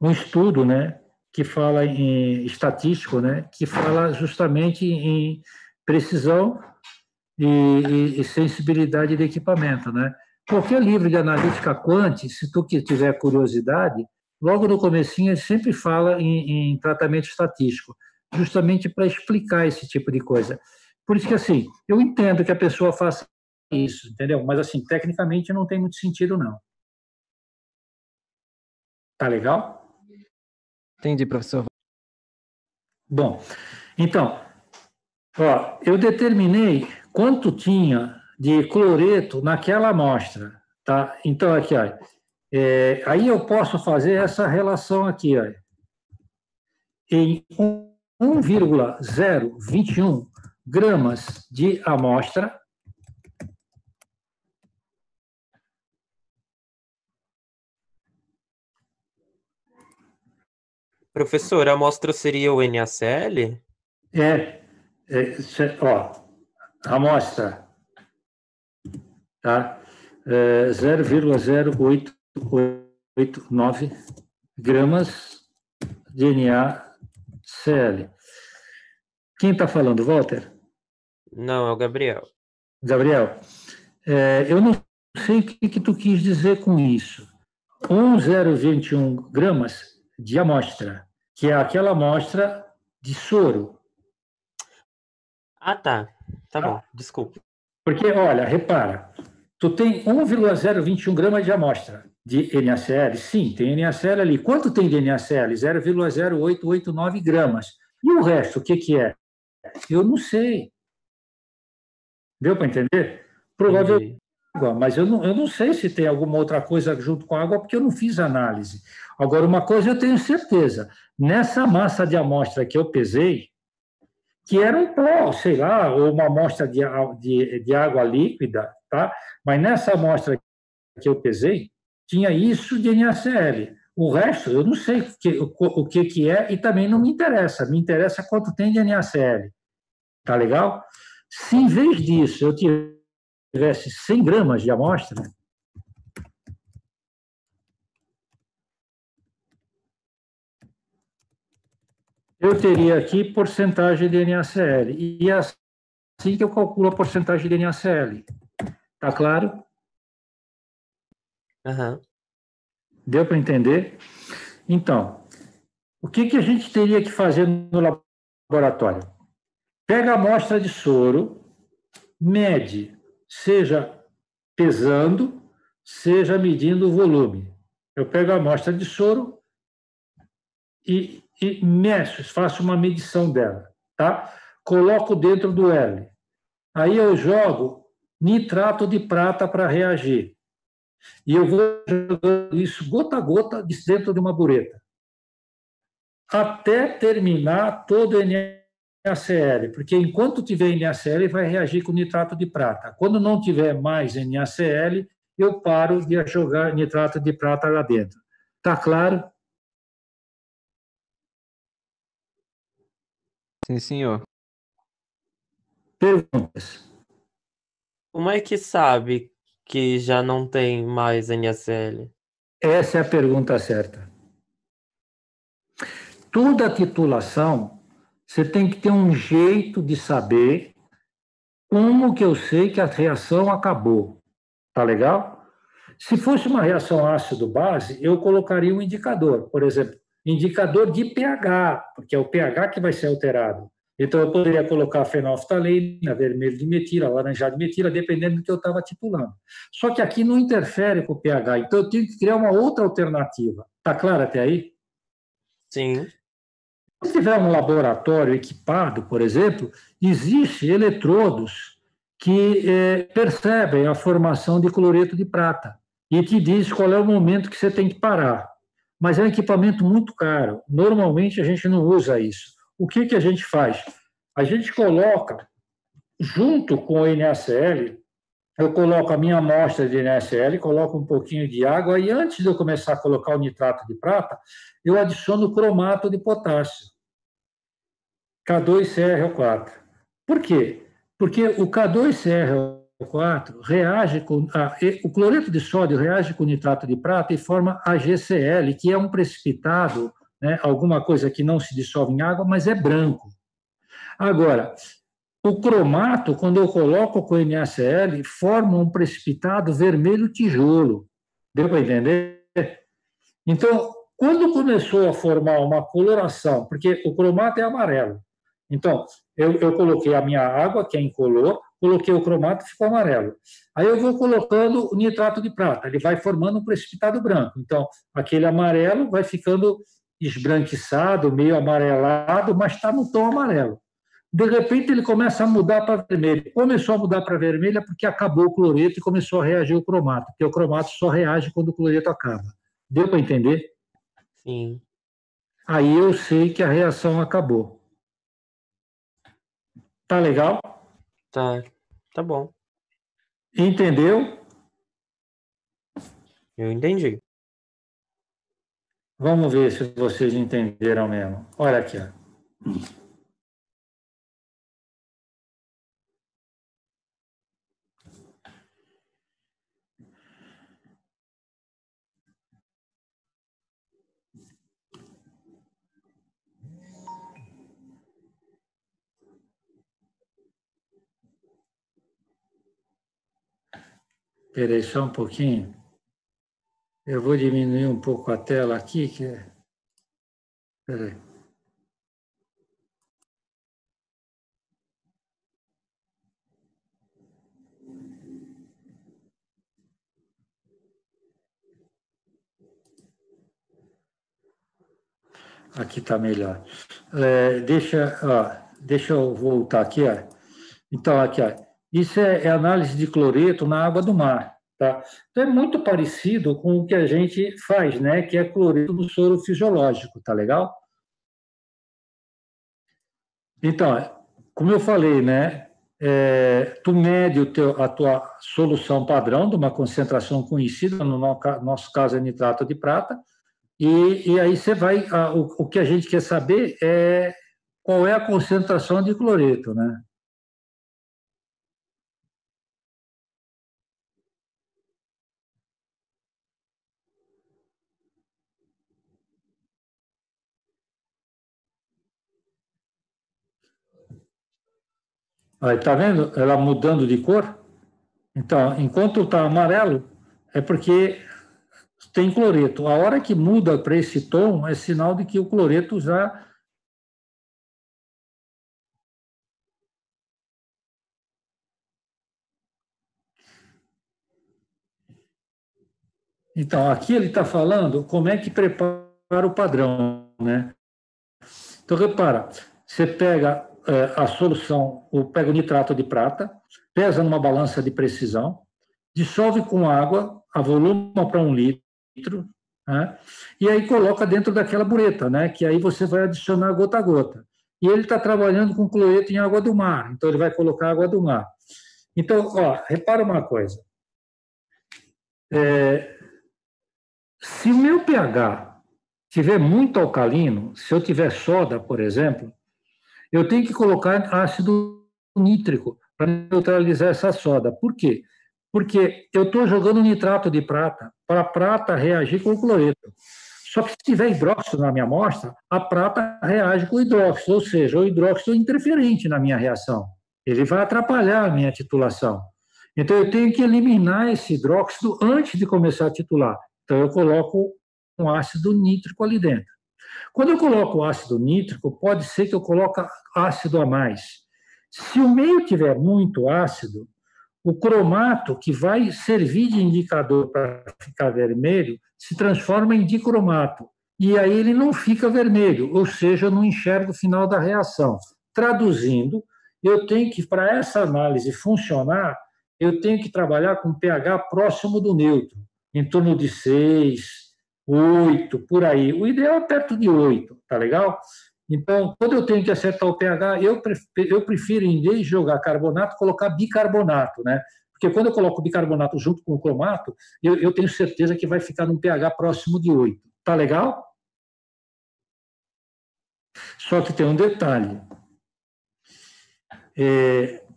um estudo, né, que fala em estatístico, né, que fala justamente em precisão e sensibilidade de equipamento, né? Qualquer livro de analítica quant, se tu que tiver curiosidade, logo no comecinho ele sempre fala em tratamento estatístico, justamente para explicar esse tipo de coisa. Por isso que, assim, eu entendo que a pessoa faça isso, entendeu? Mas, assim, tecnicamente não tem muito sentido, não. Tá legal? Entendi, professor. Bom, então, ó, eu determinei quanto tinha de cloreto naquela amostra, tá? Então, aqui, ó, aí eu posso fazer essa relação aqui, ó, em 1,021 gramas de amostra, Professor, a amostra seria o NaCl? Ó, amostra, tá? 0,0889 gramas de NaCl. Quem está falando, Walter? Não, é o Gabriel. Gabriel, eu não sei o que tu quis dizer com isso. 1,021 gramas de amostra, que é aquela amostra de soro. Ah, tá. Tá bom, desculpe. Porque, olha, repara, tu tem 1,021 gramas de amostra de NaCl. Sim, tem NaCl ali. Quanto tem de NaCl? 0,0889 gramas. E o resto, o que é? Eu não sei. Deu para entender? Provavelmente água, mas eu não sei se tem alguma outra coisa junto com a água, porque eu não fiz análise. Agora, uma coisa eu tenho certeza. Nessa massa de amostra que eu pesei, que era um pó, sei lá, ou uma amostra de água líquida, tá? Mas nessa amostra que eu pesei, tinha isso de NaCl. O resto, eu não sei o que é e também não me interessa. Me interessa quanto tem de NaCl. Tá legal? Se em vez disso eu tivesse 100 gramas de amostra, eu teria aqui porcentagem de NaCl. E é assim que eu calculo a porcentagem de NaCl. Tá claro? Uhum. Deu para entender? Então, o que a gente teria que fazer no laboratório? Pega a amostra de soro, mede, seja pesando, seja medindo o volume. Eu pego a amostra de soro e meço, faço uma medição dela, tá? Coloco dentro do L. Aí eu jogo nitrato de prata para reagir. E eu vou jogando isso gota a gota dentro de uma bureta. Até terminar todo o NaCl, porque enquanto tiver NaCl, vai reagir com nitrato de prata. Quando não tiver mais NaCl, eu paro de jogar nitrato de prata lá dentro. Tá claro? Sim, senhor. Perguntas? Como é que sabe que já não tem mais NaCl? Essa é a pergunta certa. Toda titulação, você tem que ter um jeito de saber como que eu sei que a reação acabou. Tá legal? Se fosse uma reação ácido-base, eu colocaria um indicador. Por exemplo, indicador de pH, porque é o pH que vai ser alterado. Então, eu poderia colocar fenolftalina, vermelho de metila, laranjado de metila, dependendo do que eu estava titulando. Só que aqui não interfere com o pH, então eu tenho que criar uma outra alternativa. Está claro até aí? Sim. Se tiver um laboratório equipado, por exemplo, existem eletrodos que percebem a formação de cloreto de prata e te diz qual é o momento que você tem que parar. Mas é um equipamento muito caro. Normalmente a gente não usa isso. O que a gente faz? A gente coloca, junto com o NaCl, eu coloco a minha amostra de NaCl, coloco um pouquinho de água e antes de eu começar a colocar o nitrato de prata, eu adiciono cromato de potássio. K2CrO4. Por quê? Porque o K2CrO4 reage com... o cloreto de sódio reage com nitrato de prata e forma AgCl, que é um precipitado, né, alguma coisa que não se dissolve em água, mas é branco. Agora, o cromato, quando eu coloco com NaCl, forma um precipitado vermelho tijolo. Deu para entender? Então, quando começou a formar uma coloração, porque o cromato é amarelo, então, eu coloquei a minha água, que é incolor, coloquei o cromato e ficou amarelo. Aí eu vou colocando o nitrato de prata, ele vai formando um precipitado branco. Então, aquele amarelo vai ficando esbranquiçado, meio amarelado, mas está no tom amarelo. De repente, ele começa a mudar para vermelho. Começou a mudar para vermelho porque acabou o cloreto e começou a reagir o cromato, porque o cromato só reage quando o cloreto acaba. Deu para entender? Sim. Aí eu sei que a reação acabou. Tá legal? Tá bom. Entendeu? Eu entendi. Vamos ver se vocês entenderam mesmo. Olha aqui, ó. Espera aí só um pouquinho. Eu vou diminuir um pouco a tela aqui. Espera aí. Aqui está melhor. Deixa eu voltar aqui. Ó. Então, aqui, ó. Isso é análise de cloreto na água do mar. Tá? Então, é muito parecido com o que a gente faz, né? Que é cloreto no soro fisiológico, tá legal? Então, como eu falei, né? Tu mede a tua solução padrão de uma concentração conhecida, no nosso caso é nitrato de prata, e aí você vai... O que a gente quer saber é qual é a concentração de cloreto, né? Aí, tá vendo ela mudando de cor? Então, enquanto está amarelo, é porque tem cloreto. A hora que muda para esse tom, é sinal de que o cloreto já... Então, aqui ele está falando como é que prepara o padrão, né? Então, repara, você pega a solução, pega o nitrato de prata, pesa numa balança de precisão, dissolve com água, avoluma para 1 litro, né? E aí coloca dentro daquela bureta, né? Que aí você vai adicionar gota a gota. E ele está trabalhando com cloreto em água do mar, então ele vai colocar água do mar. Então, ó, repara uma coisa. Se o meu pH tiver muito alcalino, se eu tiver soda, por exemplo, eu tenho que colocar ácido nítrico para neutralizar essa soda. Por quê? Porque eu estou jogando nitrato de prata para a prata reagir com o cloreto. Só que se tiver hidróxido na minha amostra, a prata reage com o hidróxido, ou seja, o hidróxido é interferente na minha reação. Ele vai atrapalhar a minha titulação. Então, eu tenho que eliminar esse hidróxido antes de começar a titular. Então, eu coloco um ácido nítrico ali dentro. Quando eu coloco ácido nítrico, pode ser que eu coloque ácido a mais. Se o meio tiver muito ácido, o cromato, que vai servir de indicador para ficar vermelho, se transforma em dicromato. E aí ele não fica vermelho, ou seja, eu não enxergo o final da reação. Traduzindo, eu tenho que, para essa análise funcionar, eu tenho que trabalhar com pH próximo do neutro, em torno de 6, 8, por aí. O ideal é perto de 8, tá legal? Então, quando eu tenho que acertar o pH, eu prefiro, em vez de jogar carbonato, colocar bicarbonato, né? Porque quando eu coloco bicarbonato junto com o cromato, eu tenho certeza que vai ficar num pH próximo de 8. Tá legal? Só que tem um detalhe.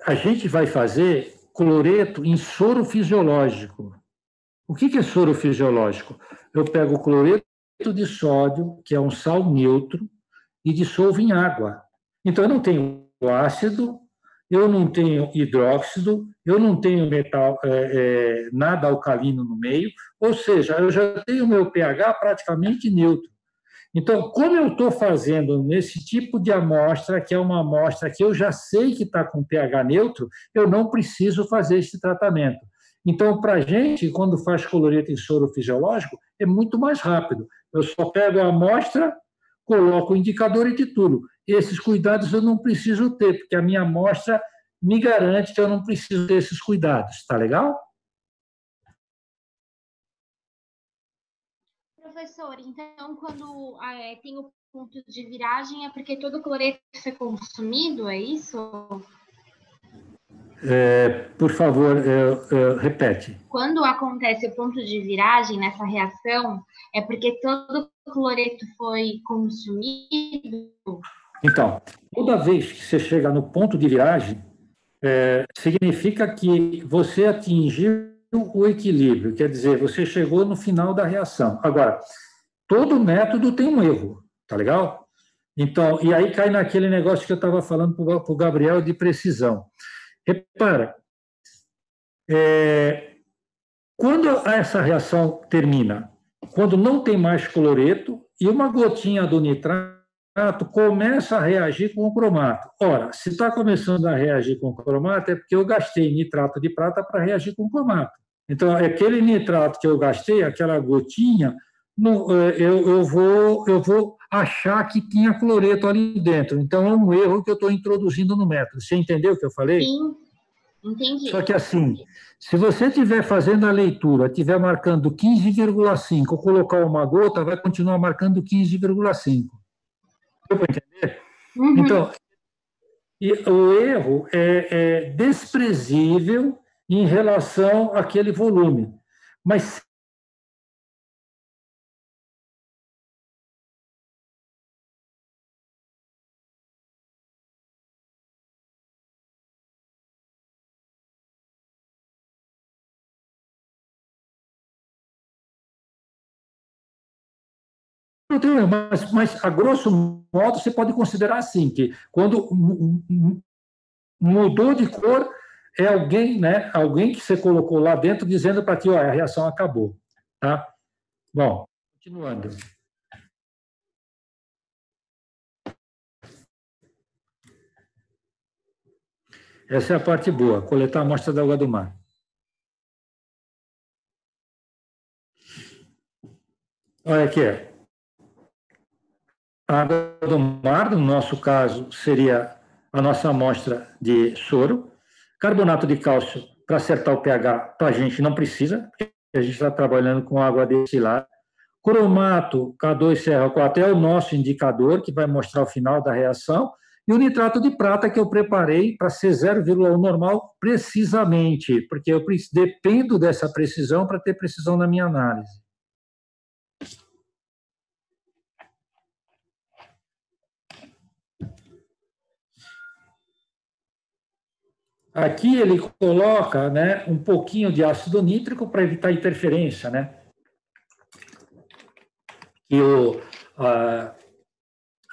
a gente vai fazer cloreto em soro fisiológico. O que é soro fisiológico? Eu pego o cloreto de sódio, que é um sal neutro, e dissolvo em água. Então, eu não tenho ácido, eu não tenho hidróxido, eu não tenho metal, nada alcalino no meio, ou seja, eu já tenho o meu pH praticamente neutro. Então, como eu estou fazendo nesse tipo de amostra, que é uma amostra que eu já sei que está com pH neutro, eu não preciso fazer esse tratamento. Então, para a gente, quando faz cloreto em soro fisiológico, é muito mais rápido. Eu só pego a amostra, coloco o indicador e titulo. Esses cuidados eu não preciso ter, porque a minha amostra me garante que eu não preciso ter esses cuidados. Está legal? Professor, então, quando tem o ponto de viragem, é porque todo o cloreto foi consumido, é isso? Por favor, repete. Quando acontece o ponto de viragem nessa reação, é porque todo o cloreto foi consumido? Então, toda vez que você chega no ponto de viragem, significa que você atingiu o equilíbrio, quer dizer, você chegou no final da reação. Agora, todo método tem um erro, tá legal? Então, e aí cai naquele negócio que eu estava falando para o Gabriel de precisão. Repara, quando essa reação termina, quando não tem mais cloreto e uma gotinha do nitrato começa a reagir com o cromato. Ora, se está começando a reagir com o cromato, é porque eu gastei nitrato de prata para reagir com o cromato. Então, aquele nitrato que eu gastei, aquela gotinha, eu vou achar que tinha cloreto ali dentro. Então, é um erro que eu estou introduzindo no método. Você entendeu o que eu falei? Sim, entendi. Só que assim, se você estiver fazendo a leitura, estiver marcando 15,5, colocar uma gota, vai continuar marcando 15,5. Deu para entender? Uhum. Então, o erro é desprezível em relação àquele volume. Mas não tem erro, mas a grosso modo você pode considerar assim, que quando mudou de cor, é alguém, né? Alguém que você colocou lá dentro dizendo para ti, ó, a reação acabou. Tá? Bom, continuando. Essa é a parte boa, coletar a amostra da água do mar. Olha aqui. A água do mar, no nosso caso, seria a nossa amostra de soro. Carbonato de cálcio, para acertar o pH, para a gente não precisa, porque a gente está trabalhando com água destilada. Cromato, K2CR4, é o nosso indicador, que vai mostrar o final da reação. E o nitrato de prata, que eu preparei para ser 0,1 normal, precisamente, porque eu dependo dessa precisão para ter precisão na minha análise. Aqui ele coloca, né, um pouquinho de ácido nítrico para evitar interferência, né? E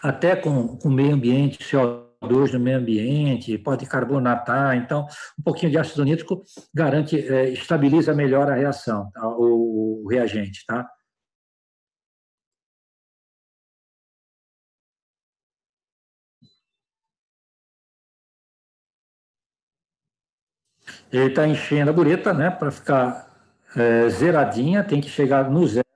até com o meio ambiente, CO2 no meio ambiente, pode carbonatar, então um pouquinho de ácido nítrico garante, estabiliza melhor a reação, tá? o reagente, tá? Ele está enchendo a bureta, né, para ficar zeradinha, tem que chegar no zero.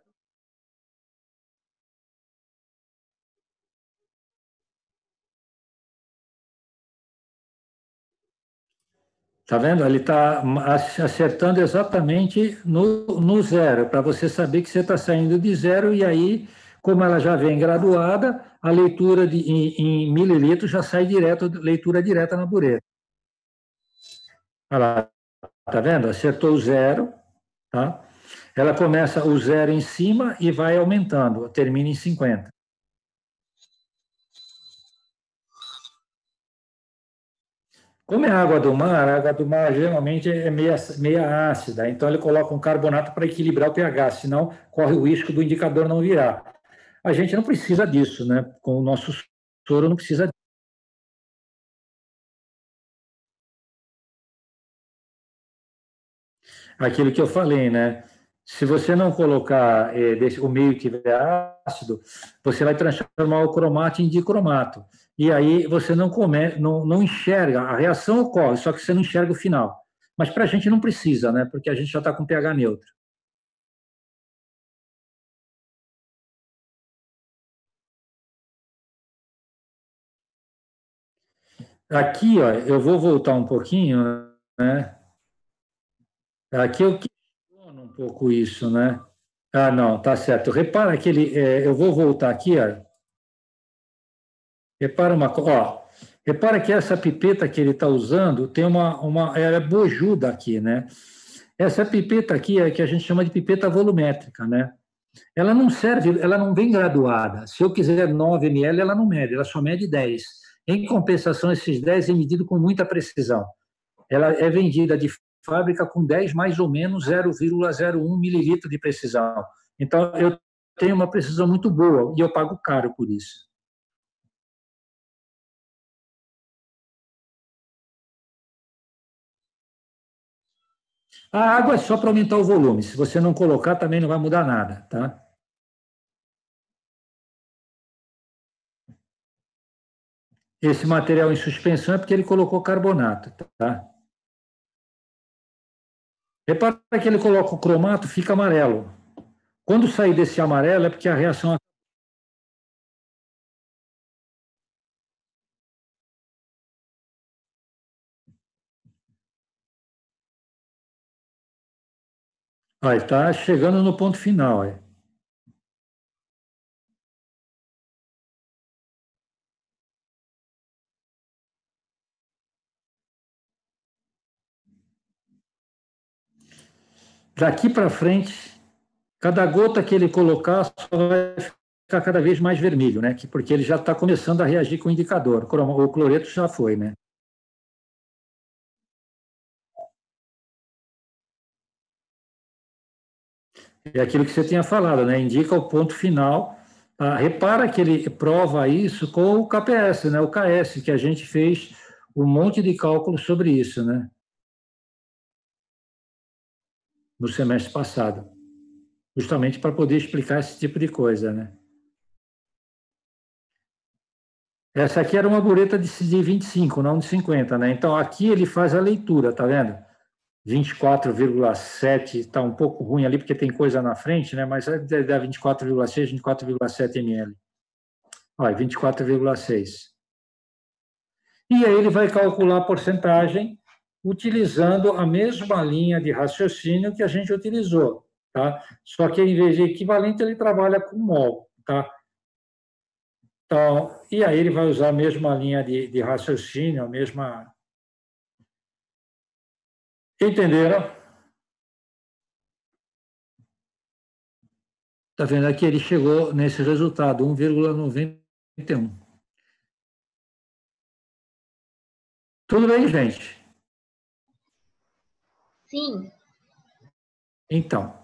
Tá vendo? Ele está acertando exatamente no zero, para você saber que você está saindo de zero, e aí, como ela já vem graduada, a leitura em mililitros já sai direto, leitura direta na bureta. Olha lá, tá vendo? Acertou o zero, tá? Ela começa o zero em cima e vai aumentando, termina em 50. Como é água do mar, a água do mar geralmente é meia ácida, então ele coloca um carbonato para equilibrar o pH, senão corre o risco do indicador não virar. A gente não precisa disso, né? Com o nosso soro não precisa disso. Aquilo que eu falei, né? Se você não colocar o meio que tiver ácido, você vai transformar o cromato em dicromato. E aí você não enxerga, a reação ocorre, só que você não enxerga o final. Mas para a gente não precisa, né? Porque a gente já está com pH neutro. Aqui, ó, eu vou voltar um pouquinho, né? Aqui eu questiono um pouco isso, né? Ah, não, tá certo. Repara que eu vou voltar aqui, ó. Repara que essa pipeta que ele está usando tem ela é bojuda aqui, né? Essa pipeta aqui é que a gente chama de pipeta volumétrica, né? Ela não serve, ela não vem graduada. Se eu quiser 9 ml, ela não mede, ela só mede 10. Em compensação, esses 10 é medido com muita precisão. Ela é vendida de fábrica com 10 mais ou menos 0,01 mililitro de precisão. Então, eu tenho uma precisão muito boa e eu pago caro por isso. A água é só para aumentar o volume. Se você não colocar, também não vai mudar nada, tá? Esse material em suspensão é porque ele colocou carbonato, tá? Repara que ele coloca o cromato, fica amarelo. Quando sair desse amarelo é porque a reação... Olha, está chegando no ponto final. Olha. Daqui para frente, cada gota que ele colocar só vai ficar cada vez mais vermelho, né? Porque ele já está começando a reagir com o indicador. O cloreto já foi, né? É aquilo que você tinha falado, né? Indica o ponto final. Repara que ele prova isso com o KPS, né? O KS, que a gente fez um monte de cálculo sobre isso, né? No semestre passado. Justamente para poder explicar esse tipo de coisa, né? Essa aqui era uma bureta de 25, não de 50, né? Então, aqui ele faz a leitura, tá vendo? 24,7, está um pouco ruim ali, porque tem coisa na frente, né? Mas deve dar 24,6, 24,7 ml. Olha, 24,6. E aí ele vai calcular a porcentagem utilizando a mesma linha de raciocínio que a gente utilizou, tá? Só que em vez de equivalente, ele trabalha com mol, tá? Então, e aí ele vai usar a mesma linha de raciocínio, a mesma... Entenderam? Está vendo aqui? Ele chegou nesse resultado, 1,91. Tudo bem, gente? Sim. Então,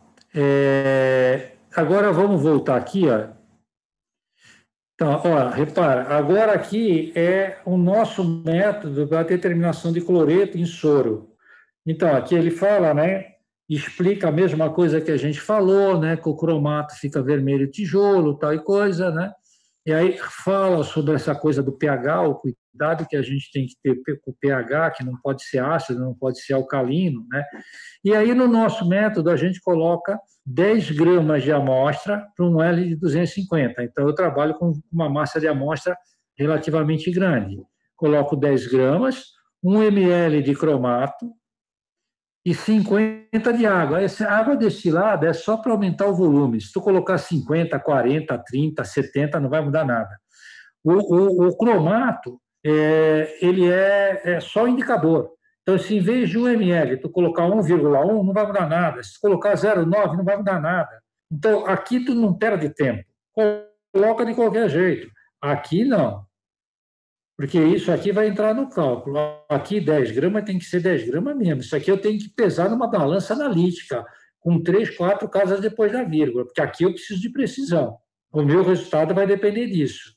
agora vamos voltar aqui, ó. Então, ó, repara, agora aqui é o nosso método para a determinação de cloreto em soro. Então, aqui ele fala, né? Explica a mesma coisa que a gente falou, né? Que o cromato fica vermelho tijolo, tal e coisa, né? E aí fala sobre essa coisa do pH, o cuidado que a gente tem que ter com o pH, que não pode ser ácido, não pode ser alcalino, né? E aí no nosso método a gente coloca 10 gramas de amostra para um L de 250. Então eu trabalho com uma massa de amostra relativamente grande. Coloco 10 gramas, 1 ml de cromato, e 50 de água. Essa água destilada é só para aumentar o volume. Se tu colocar 50, 40, 30, 70, não vai mudar nada. O cromato, ele é só indicador. Então, se em vez de 1 ml tu colocar 1,1, não vai mudar nada. Se tu colocar 0,9, não vai mudar nada. Então, aqui tu não perde tempo. Coloca de qualquer jeito. Aqui, não. Porque isso aqui vai entrar no cálculo. Aqui 10 gramas tem que ser 10 gramas mesmo. Isso aqui eu tenho que pesar numa balança analítica, com 3, 4 casas depois da vírgula, porque aqui eu preciso de precisão. O meu resultado vai depender disso.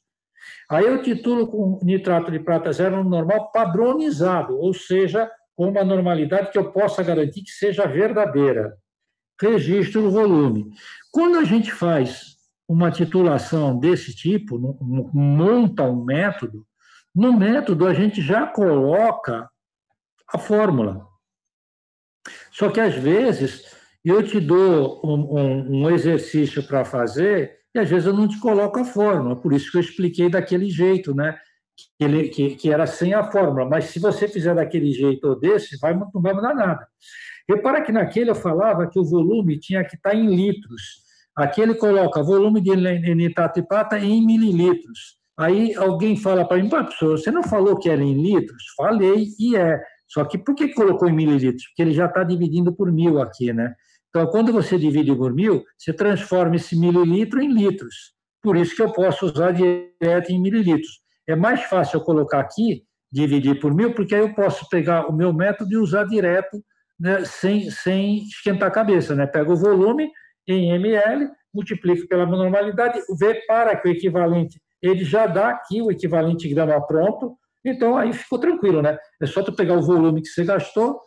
Aí eu titulo com nitrato de prata zero normal padronizado, ou seja, com uma normalidade que eu possa garantir que seja verdadeira. Registro o volume. Quando a gente faz uma titulação desse tipo, monta um método, no método a gente já coloca a fórmula. Só que, às vezes, eu te dou um exercício para fazer e, às vezes, eu não te coloco a fórmula. Por isso que eu expliquei daquele jeito, né? Que era sem a fórmula. Mas, se você fizer daquele jeito ou desse, não vai mudar nada. Repara que naquele eu falava que o volume tinha que estar em litros. Aqui ele coloca volume de nitrato de prata em mililitros. Aí alguém fala para mim, professor, você não falou que era em litros? Falei, e é. Só que por que colocou em mililitros? Porque ele já está dividindo por 1000 aqui, né? Então, quando você divide por 1000, você transforma esse mililitro em litros. Por isso que eu posso usar direto em mililitros. É mais fácil eu colocar aqui, dividir por 1000, porque aí eu posso pegar o meu método e usar direto, né, sem esquentar a cabeça, né? Pego o volume em ml, multiplico pela normalidade, para que o equivalente, ele já dá aqui o equivalente grama pronto, então aí ficou tranquilo, né? É só tu pegar o volume que você gastou,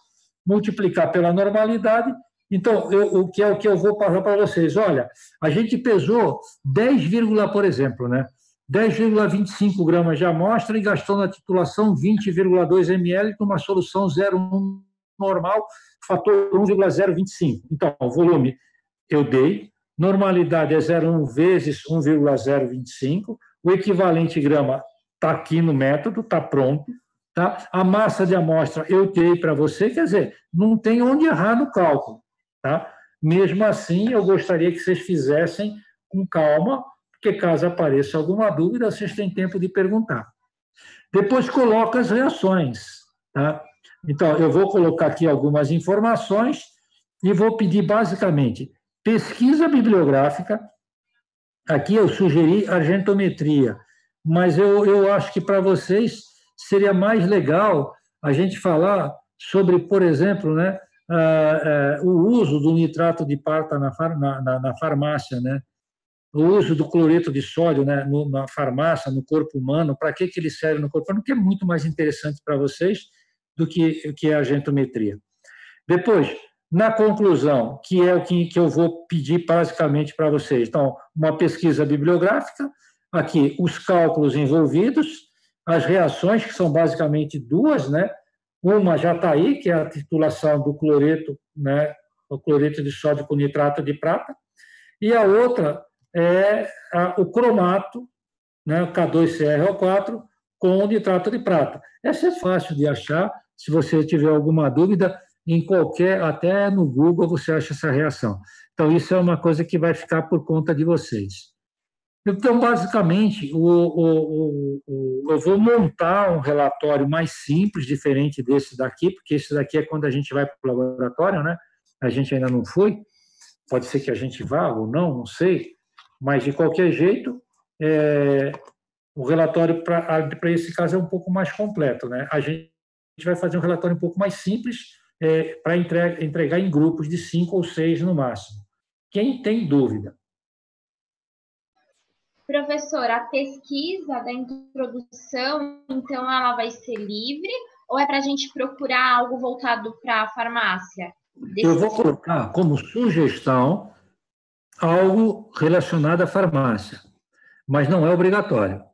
multiplicar pela normalidade. Então, o que eu vou passar para vocês? Olha, a gente pesou 10, por exemplo, né? 10,25 gramas de amostra e gastou na titulação 20,2 ml com uma solução 0,1 normal, fator 1,025. Então, o volume eu dei, normalidade é 0,1 vezes 1,025, o equivalente grama está aqui no método, está pronto, tá? A massa de amostra eu dei para você, quer dizer, não tem onde errar no cálculo, tá? Mesmo assim, eu gostaria que vocês fizessem com calma, porque caso apareça alguma dúvida, vocês têm tempo de perguntar. Depois coloca as reações, tá? Então, eu vou colocar aqui algumas informações e vou pedir, basicamente, pesquisa bibliográfica. Aqui eu sugeri argentometria, mas eu acho que para vocês seria mais legal a gente falar sobre, por exemplo, né, o uso do nitrato de prata na farmácia, né? O uso do cloreto de sódio, né, na farmácia, no corpo humano, para que ele serve no corpo humano, que é muito mais interessante para vocês do que a argentometria. Depois, na conclusão, que é o que eu vou pedir basicamente para vocês. Então, uma pesquisa bibliográfica, aqui os cálculos envolvidos, as reações, que são basicamente duas, né? Uma já está aí, que é a titulação do cloreto, né? O cloreto de sódio com nitrato de prata, e a outra é o cromato, né? O K2CrO4, com o nitrato de prata. Essa é fácil de achar, se você tiver alguma dúvida, até no Google você acha essa reação. Então, isso é uma coisa que vai ficar por conta de vocês. Então, basicamente, eu vou montar um relatório mais simples, diferente desse daqui, porque esse daqui é quando a gente vai para o laboratório, né? A gente ainda não foi, pode ser que a gente vá ou não sei, mas, de qualquer jeito, o relatório para esse caso é um pouco mais completo, né? A gente vai fazer um relatório um pouco mais simples, para entregar em grupos de 5 ou 6 no máximo. Quem tem dúvida? Professor, a pesquisa da introdução, então, ela vai ser livre ou é para a gente procurar algo voltado para a farmácia? Eu vou colocar como sugestão algo relacionado à farmácia, mas não é obrigatório.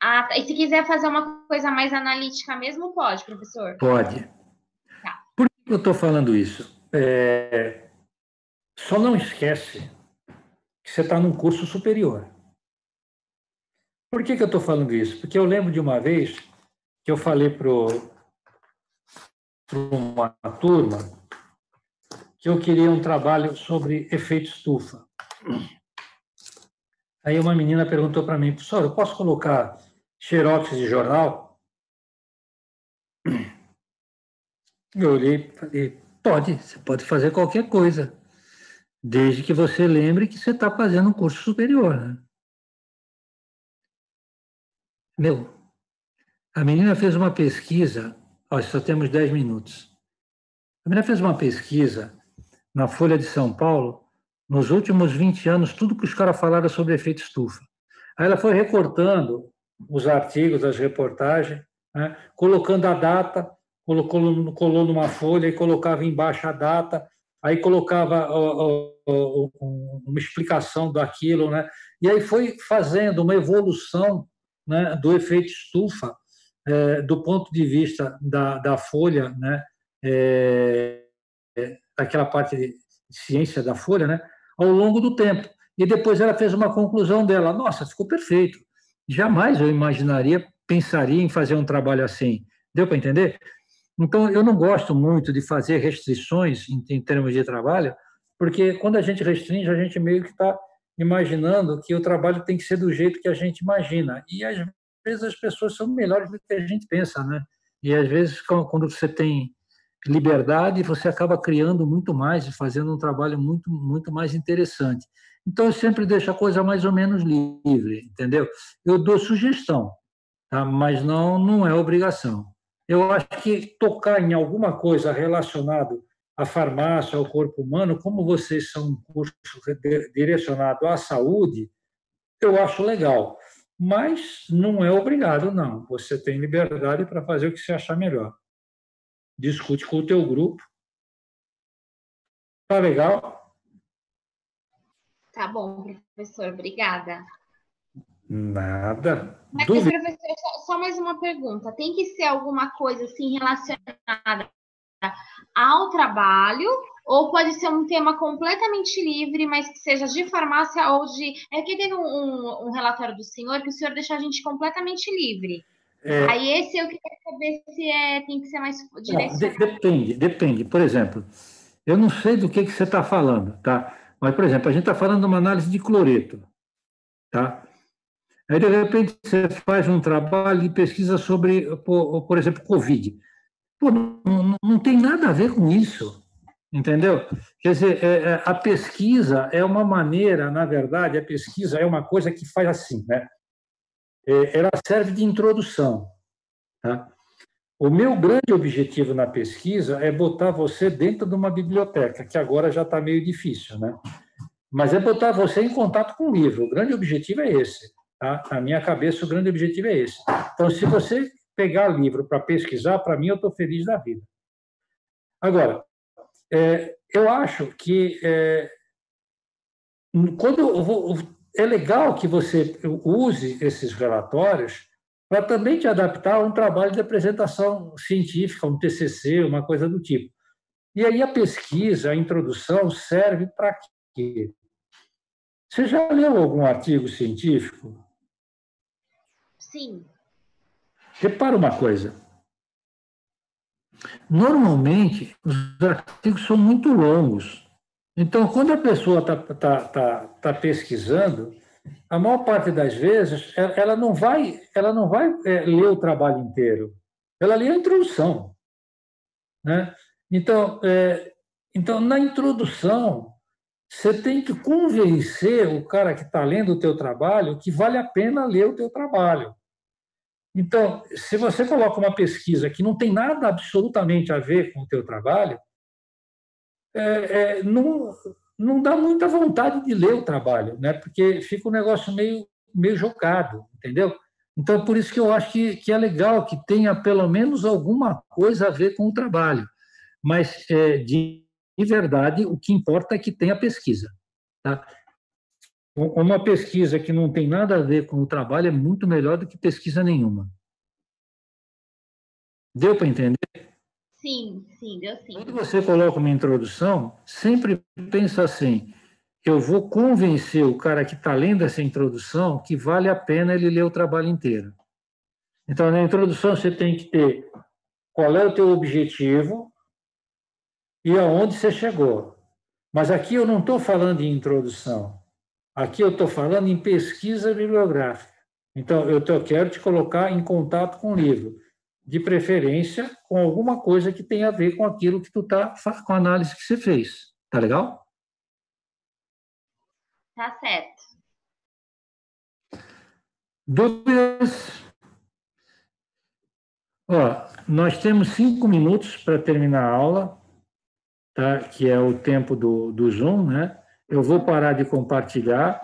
Ah, tá. E se quiser fazer uma coisa mais analítica mesmo, pode, professor? Pode. Tá. Por que eu estou falando isso? Só não esquece que você está num curso superior. Por que eu estou falando isso? Porque eu lembro de uma vez que eu falei para uma turma que eu queria um trabalho sobre efeito estufa. Aí uma menina perguntou para mim, professor, eu posso colocar xerox de jornal? Eu olhei e falei, pode, você pode fazer qualquer coisa, desde que você lembre que você está fazendo um curso superior, né? A menina fez uma pesquisa, só temos 10 minutos. A menina fez uma pesquisa na Folha de São Paulo, nos últimos 20 anos, tudo que os caras falaram sobre efeito estufa. Aí ela foi recortando os artigos, as reportagens, né, colocando a data, colou numa folha e colocava embaixo a data, aí colocava uma explicação daquilo, né, e aí foi fazendo uma evolução, né, do efeito estufa, do ponto de vista da folha, né, daquela parte de ciência da folha, né, ao longo do tempo. E depois ela fez uma conclusão dela. Nossa, ficou perfeito. Jamais eu pensaria em fazer um trabalho assim. Deu para entender? Então, eu não gosto muito de fazer restrições em termos de trabalho, porque quando a gente restringe, a gente meio que está imaginando que o trabalho tem que ser do jeito que a gente imagina. E, às vezes, as pessoas são melhores do que a gente pensa, né? E, às vezes, quando você tem liberdade, você acaba criando muito mais e fazendo um trabalho muito, muito mais interessante. Então, eu sempre deixo a coisa mais ou menos livre, entendeu? Eu dou sugestão, tá? Mas não é obrigação. Eu acho que tocar em alguma coisa relacionada à farmácia, ao corpo humano, como vocês são um curso direcionado à saúde, eu acho legal. Mas não é obrigado, não. Você tem liberdade para fazer o que você achar melhor. Discute com o teu grupo. Tá legal? Tá bom, professor, obrigada. Nada. Mas, professor, só mais uma pergunta. Tem que ser alguma coisa assim relacionada ao trabalho, ou pode ser um tema completamente livre, mas que seja de farmácia ou de... É que teve um relatório do senhor que o senhor deixou a gente completamente livre. Aí esse eu queria saber se tem que ser mais direcionado. Depende. Por exemplo, eu não sei do que você está falando, tá? Mas, por exemplo, a gente está falando de uma análise de cloreto, tá? Aí, de repente, você faz um trabalho de pesquisa sobre, por exemplo, Covid. Pô, não tem nada a ver com isso, entendeu? Quer dizer, a pesquisa é uma maneira, na verdade, a pesquisa é uma coisa que faz assim, né? Ela serve de introdução, tá? O meu grande objetivo na pesquisa é botar você dentro de uma biblioteca, que agora já está meio difícil, né? Mas é botar você em contato com o livro. O grande objetivo é esse. Tá? Na minha cabeça, o grande objetivo é esse. Então, se você pegar livro para pesquisar, para mim, eu estou feliz da vida. Agora, eu acho que é legal que você use esses relatórios para também te adaptar a um trabalho de apresentação científica, um TCC, uma coisa do tipo. E aí a pesquisa, a introdução, serve para quê? Você já leu algum artigo científico? Sim. Repara uma coisa. Normalmente, os artigos são muito longos. Então, quando a pessoa está pesquisando, a maior parte das vezes, ela não vai ler o trabalho inteiro. Ela lê a introdução, né? Então, na introdução, você tem que convencer o cara que está lendo o teu trabalho que vale a pena ler o teu trabalho. Então, se você coloca uma pesquisa que não tem nada absolutamente a ver com o teu trabalho, não dá muita vontade de ler o trabalho, né? Porque fica um negócio meio jogado, entendeu? Então, por isso que eu acho que é legal que tenha pelo menos alguma coisa a ver com o trabalho. Mas, de verdade, o que importa é que tenha pesquisa. Tá? Uma pesquisa que não tem nada a ver com o trabalho é muito melhor do que pesquisa nenhuma. Deu para entender? Sim, deu sim. Quando você coloca uma introdução, sempre pensa assim, eu vou convencer o cara que está lendo essa introdução que vale a pena ele ler o trabalho inteiro. Então, na introdução, você tem que ter qual é o teu objetivo e aonde você chegou. Mas aqui eu não estou falando em introdução. Aqui eu estou falando em pesquisa bibliográfica. Então, eu quero te colocar em contato com o livro, de preferência com alguma coisa que tenha a ver com aquilo que tu está, com a análise que você fez. Tá legal? Tá certo. Dúvidas? Ó, nós temos 5 minutos para terminar a aula, tá? Que é o tempo do Zoom, né? Eu vou parar de compartilhar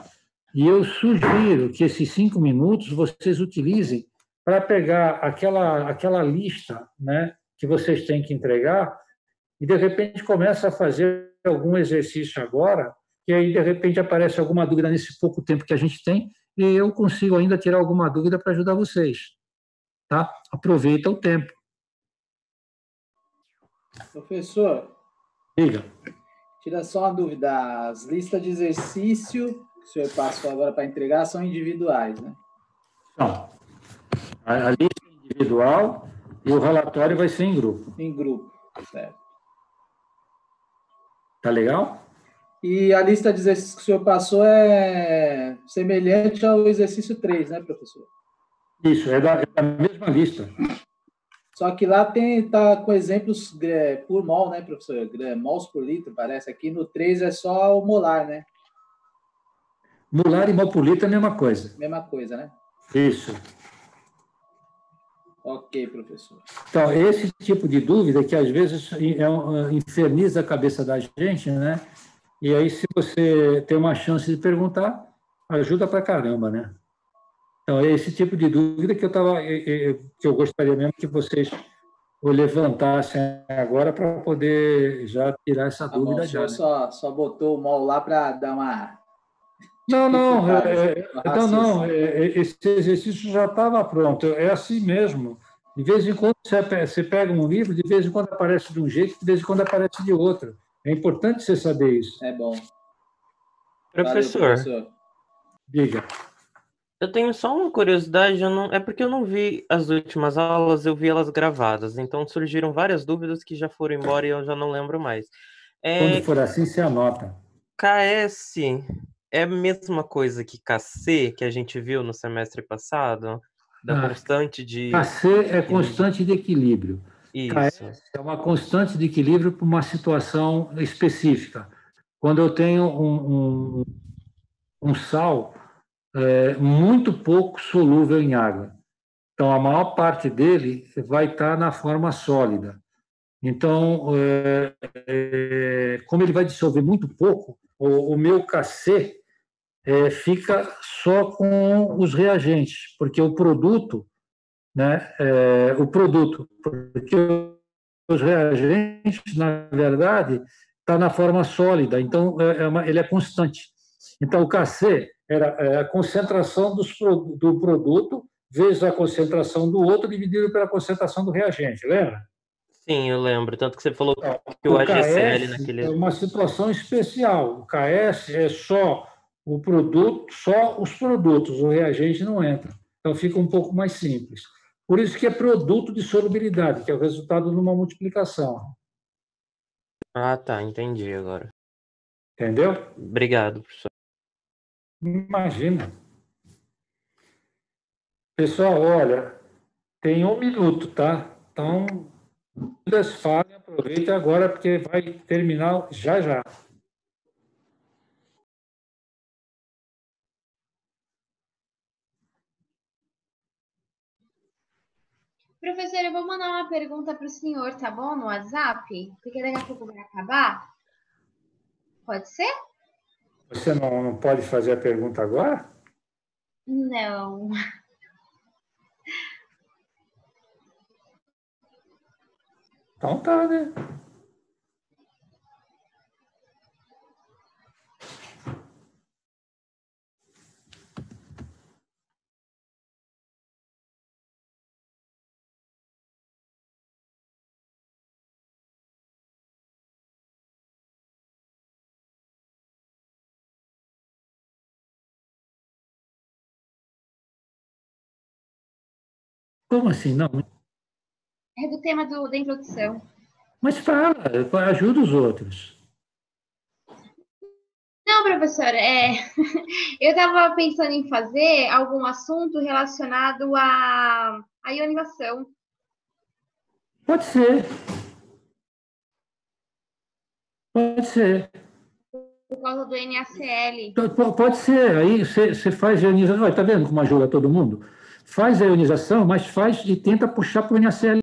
e eu sugiro que esses 5 minutos vocês utilizem para pegar aquela lista, né, que vocês têm que entregar e, de repente, começa a fazer algum exercício agora, e aí, de repente, aparece alguma dúvida nesse pouco tempo que a gente tem e eu consigo ainda tirar alguma dúvida para ajudar vocês. Tá? Aproveita o tempo. Professor, diga. Tira só uma dúvida. As listas de exercício que o senhor passou agora para entregar são individuais, né? Não. A lista é individual e o relatório vai ser em grupo. Em grupo, certo. Tá legal? E a lista de exercícios que o senhor passou é semelhante ao exercício 3, né, professor? Isso, é da mesma lista. Só que lá tá com exemplos por mol, né, professor? Mols por litro, parece. Aqui no 3 é só o molar, né? Molar e mol por litro é a mesma coisa. Mesma coisa, né? Isso. Ok, professor. Então, esse tipo de dúvida que, às vezes, inferniza a cabeça da gente, né? E aí, se você tem uma chance de perguntar, ajuda pra caramba, né? Então, é esse tipo de dúvida que eu gostaria mesmo que vocês o levantassem agora para poder já tirar essa dúvida. Bom, o senhor já, só botou o mol lá para dar uma... Não, esse exercício já estava pronto, é assim mesmo. De vez em quando você pega um livro, de vez em quando aparece de um jeito, de vez em quando aparece de outro. É importante você saber isso. É bom. Professor, valeu, professor. Diga. Eu tenho só uma curiosidade, é porque eu não vi as últimas aulas, eu vi elas gravadas, então surgiram várias dúvidas que já foram embora e eu já não lembro mais. Quando for assim, você anota. KS é a mesma coisa que KC, que a gente viu no semestre passado? Da constante de... KC é constante de equilíbrio. Isso. KS é uma constante de equilíbrio para uma situação específica. Quando eu tenho um sal muito pouco solúvel em água. Então, a maior parte dele vai estar na forma sólida. Então, como ele vai dissolver muito pouco, o meu KC fica só com os reagentes, porque o produto, né, porque os reagentes, na verdade, está na forma sólida, então ele é constante. Então, o KC era a concentração do produto vezes a concentração do outro dividido pela concentração do reagente, lembra? Sim, eu lembro. Tanto que você falou que o AGCL naquele... é uma situação especial. O KS é só o produto, só os produtos, o reagente não entra. Então, fica um pouco mais simples. Por isso que é produto de solubilidade, que é o resultado de uma multiplicação. Ah, tá. Entendi agora. Entendeu? Obrigado, professor. Imagina. Pessoal, olha, tem 1 minuto, tá? Então, falem, aproveitem agora, porque vai terminar já já. Professor, eu vou mandar uma pergunta para o senhor, tá bom? No WhatsApp, porque daqui a pouco vai acabar. Pode ser? Você não pode fazer a pergunta agora? Não. Então tá, né? Como assim? Não. É do tema da introdução. Mas fala, ajuda os outros. Não, professor, eu estava pensando em fazer algum assunto relacionado à ionização. Pode ser. Pode ser. Por causa do NaCl. Pode ser. Aí você faz ionização. Está vendo como ajuda todo mundo? faz a ionização, mas faz e tenta puxar para o NaCl